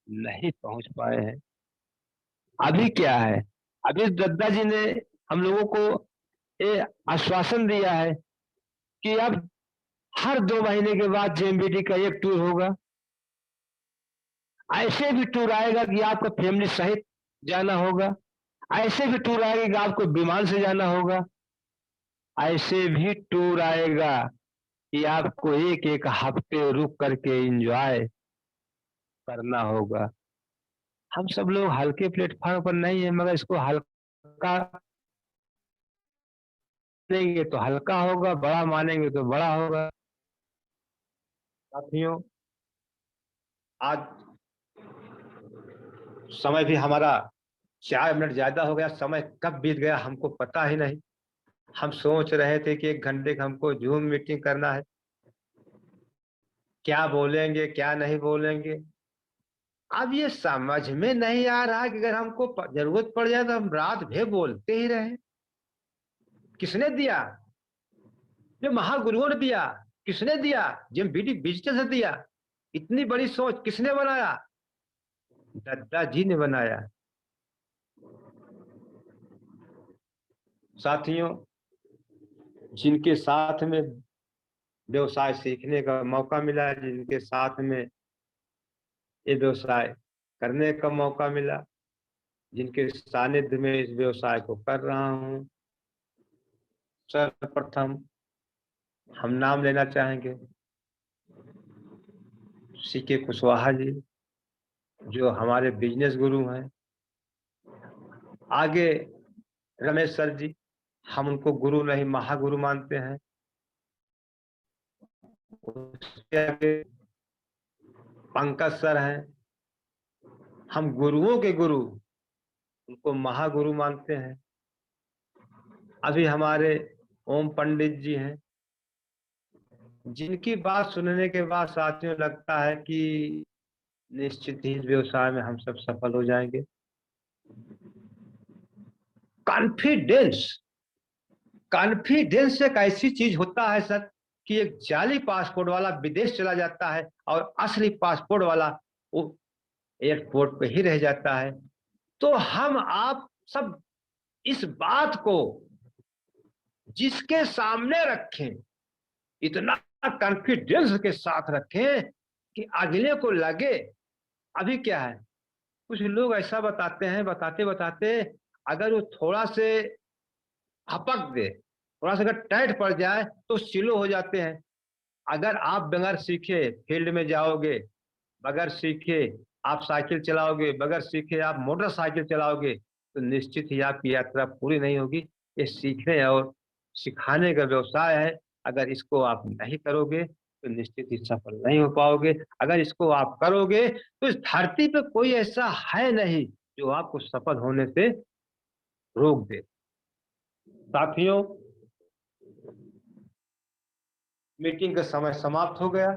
नहीं पहुंच पाए हैं। अभी क्या है, अभी दादाजी ने हम लोगों को ये आश्वासन दिया है कि अब हर 2 महीने के बाद जेएमबीटी का एक टूर होगा। ऐसे भी टूर आएगा कि आपको फैमिली सहित जाना होगा, ऐसे भी टूर आएगा कि आपको विमान से जाना होगा, ऐसे भी टूर आएगा कि आपको एक एक हफ्ते रुक करके एंजॉय करना होगा। हम सब लोग हल्के प्लेटफॉर्म पर नहीं है, मगर इसको हल्का मानेंगे तो हल्का होगा, बड़ा मानेंगे तो बड़ा होगा। साथियों आज समय भी हमारा 4 मिनट ज्यादा हो गया, समय कब बीत गया हमको पता ही नहीं। हम सोच रहे थे कि 1 घंटे का हमको जूम मीटिंग करना है, क्या बोलेंगे क्या नहीं बोलेंगे। अब ये समझ में नहीं आ रहा कि अगर हमको जरूरत पड़ जाए तो हम रात भर बोलते ही रहे। किसने दिया? जो महागुरुओं ने दिया। किसने दिया? जेएमबीटी बिजनेस ने दिया। इतनी बड़ी सोच किसने बनाया? दादाजी ने बनाया। साथियों जिनके साथ में व्यवसाय सीखने का मौका मिला, जिनके साथ में ये व्यवसाय करने का मौका मिला, जिनके सानिध्य में इस व्यवसाय को कर रहा हूं, सर्वप्रथम हम नाम लेना चाहेंगे सीके कुशवाहा जी, जो हमारे बिजनेस गुरु हैं। आगे रमेश सर जी, हम उनको गुरु नहीं महागुरु मानते हैं। उसके आगे पंकज सर हैं, हम गुरुओं के गुरु उनको महागुरु मानते हैं। अभी हमारे ओम पंडित जी हैं, जिनकी बात सुनने के बाद साथियों लगता है कि निश्चित ही इस व्यवसाय में हम सब सफल हो जाएंगे। कॉन्फिडेंस, कॉन्फिडेंस एक ऐसी चीज होता है सर कि एक जाली पासपोर्ट वाला विदेश चला जाता है और असली पासपोर्ट वाला वो एयरपोर्ट पे ही रह जाता है। तो हम आप सब इस बात को जिसके सामने रखें, इतना कॉन्फिडेंस के साथ रखें कि अगले को लगे। अभी क्या है, कुछ लोग ऐसा बताते हैं, बताते बताते अगर वो थोड़ा से हपक दे, थोड़ा सा अगर टाइट पड़ जाए तो सिलो हो जाते हैं। अगर आप बगैर सीखे फील्ड में जाओगे, बगैर सीखे आप साइकिल चलाओगे, बगैर सीखे आप मोटरसाइकिल चलाओगे, तो निश्चित ही आपकी यात्रा पूरी नहीं होगी। ये सीखने और सिखाने का व्यवसाय है। अगर इसको आप नहीं करोगे तो निश्चित ही सफल नहीं हो पाओगे। अगर इसको आप करोगे तो इस धरती पे कोई ऐसा है नहीं जो आपको सफल होने से रोक दे। साथियों मीटिंग का समय समाप्त हो गया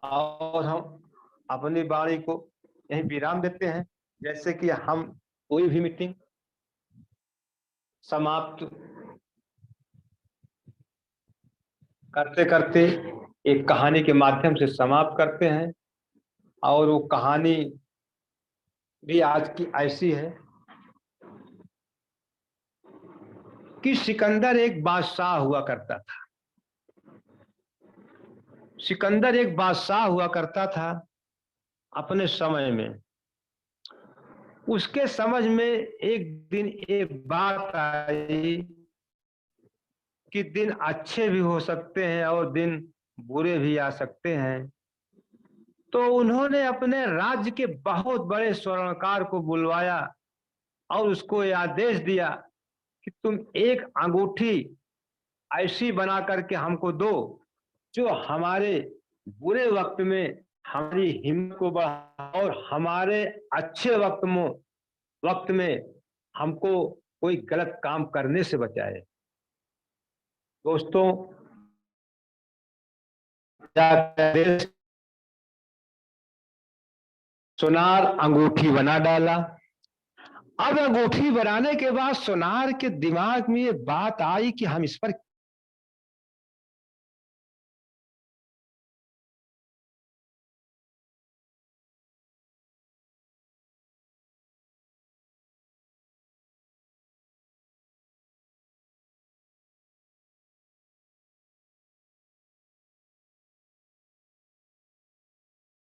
और हम अपनी वाणी को यहीं विराम देते हैं। जैसे कि हम कोई भी मीटिंग समाप्त करते करते एक कहानी के माध्यम से समाप्त करते हैं। और वो कहानी भी आज की ऐसी है कि सिकंदर एक बादशाह हुआ करता था। सिकंदर एक बादशाह हुआ करता था अपने समय में। उसके समझ में एक दिन एक बात आई कि दिन अच्छे भी हो सकते हैं और दिन बुरे भी आ सकते हैं। तो उन्होंने अपने राज्य के बहुत बड़े स्वर्णकार को बुलवाया और उसको यह आदेश दिया कि तुम एक अंगूठी ऐसी बना करके हमको दो जो हमारे बुरे वक्त में हमारी हिम्मत को बढ़ा और हमारे अच्छे वक्त में हमको कोई गलत काम करने से बचाए। दोस्तों, सोनार अंगूठी बना डाला। अब अंगूठी बनाने के बाद सोनार के दिमाग में ये बात आई कि हम इस पर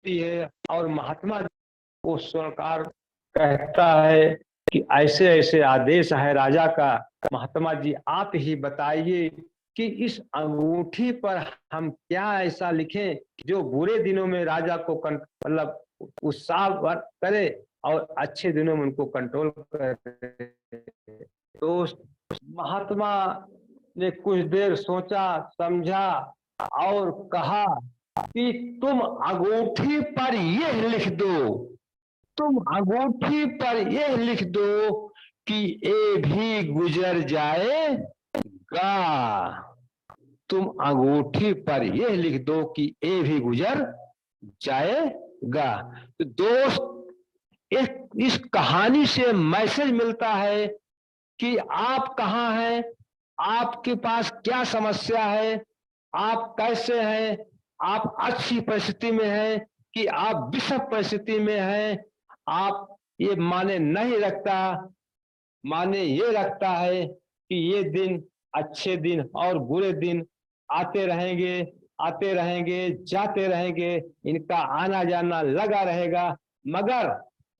है और महात्मा को स्वर्णकार कहता है कि ऐसे ऐसे आदेश है राजा का। महात्मा जी आप ही बताइए कि इस अंगूठी पर हम क्या ऐसा लिखें जो बुरे दिनों में राजा को मतलब उत्साह करे और अच्छे दिनों में उनको कंट्रोल करे। तो महात्मा ने कुछ देर सोचा समझा और कहा कि तुम अंगूठी पर यह लिख दो, तुम अंगूठी पर यह लिख दो कि ये भी गुजर जाएगा। तुम अंगूठी पर यह लिख दो कि ये भी गुजर जाएगा। तो दोस्त, इस कहानी से मैसेज मिलता है कि आप कहाँ हैं, आपके पास क्या समस्या है, आप कैसे हैं, आप अच्छी परिस्थिति में हैं कि आप विषम परिस्थिति में हैं। आप ये माने ये रखता है कि ये दिन अच्छे दिन और बुरे दिन आते रहेंगे जाते रहेंगे, इनका आना जाना लगा रहेगा। मगर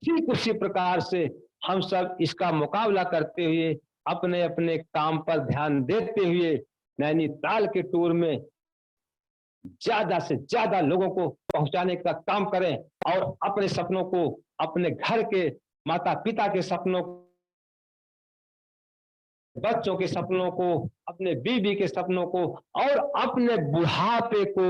ठीक उसी प्रकार से हम सब इसका मुकाबला करते हुए अपने अपने काम पर ध्यान देते हुए नैनीताल के टूर में ज्यादा से ज्यादा लोगों को पहुंचाने का काम करें और अपने सपनों को, अपने घर के माता पिता के सपनों, बच्चों के सपनों को, अपने बीवी के सपनों को और अपने बुढ़ापे को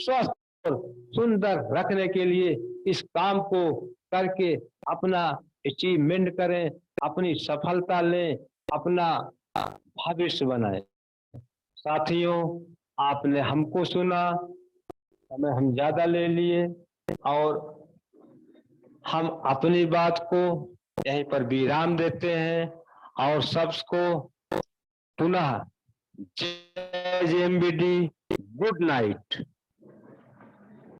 स्वस्थ और सुंदर रखने के लिए इस काम को करके अपना अचीवमेंट करें, अपनी सफलता लें, अपना भविष्य बनाएं। साथियों, आपने हमको सुना, समय हम ज्यादा ले लिए और हम अपनी बात को यहीं पर विराम देते हैं और सबको पुनः जय JMBD, गुड नाइट।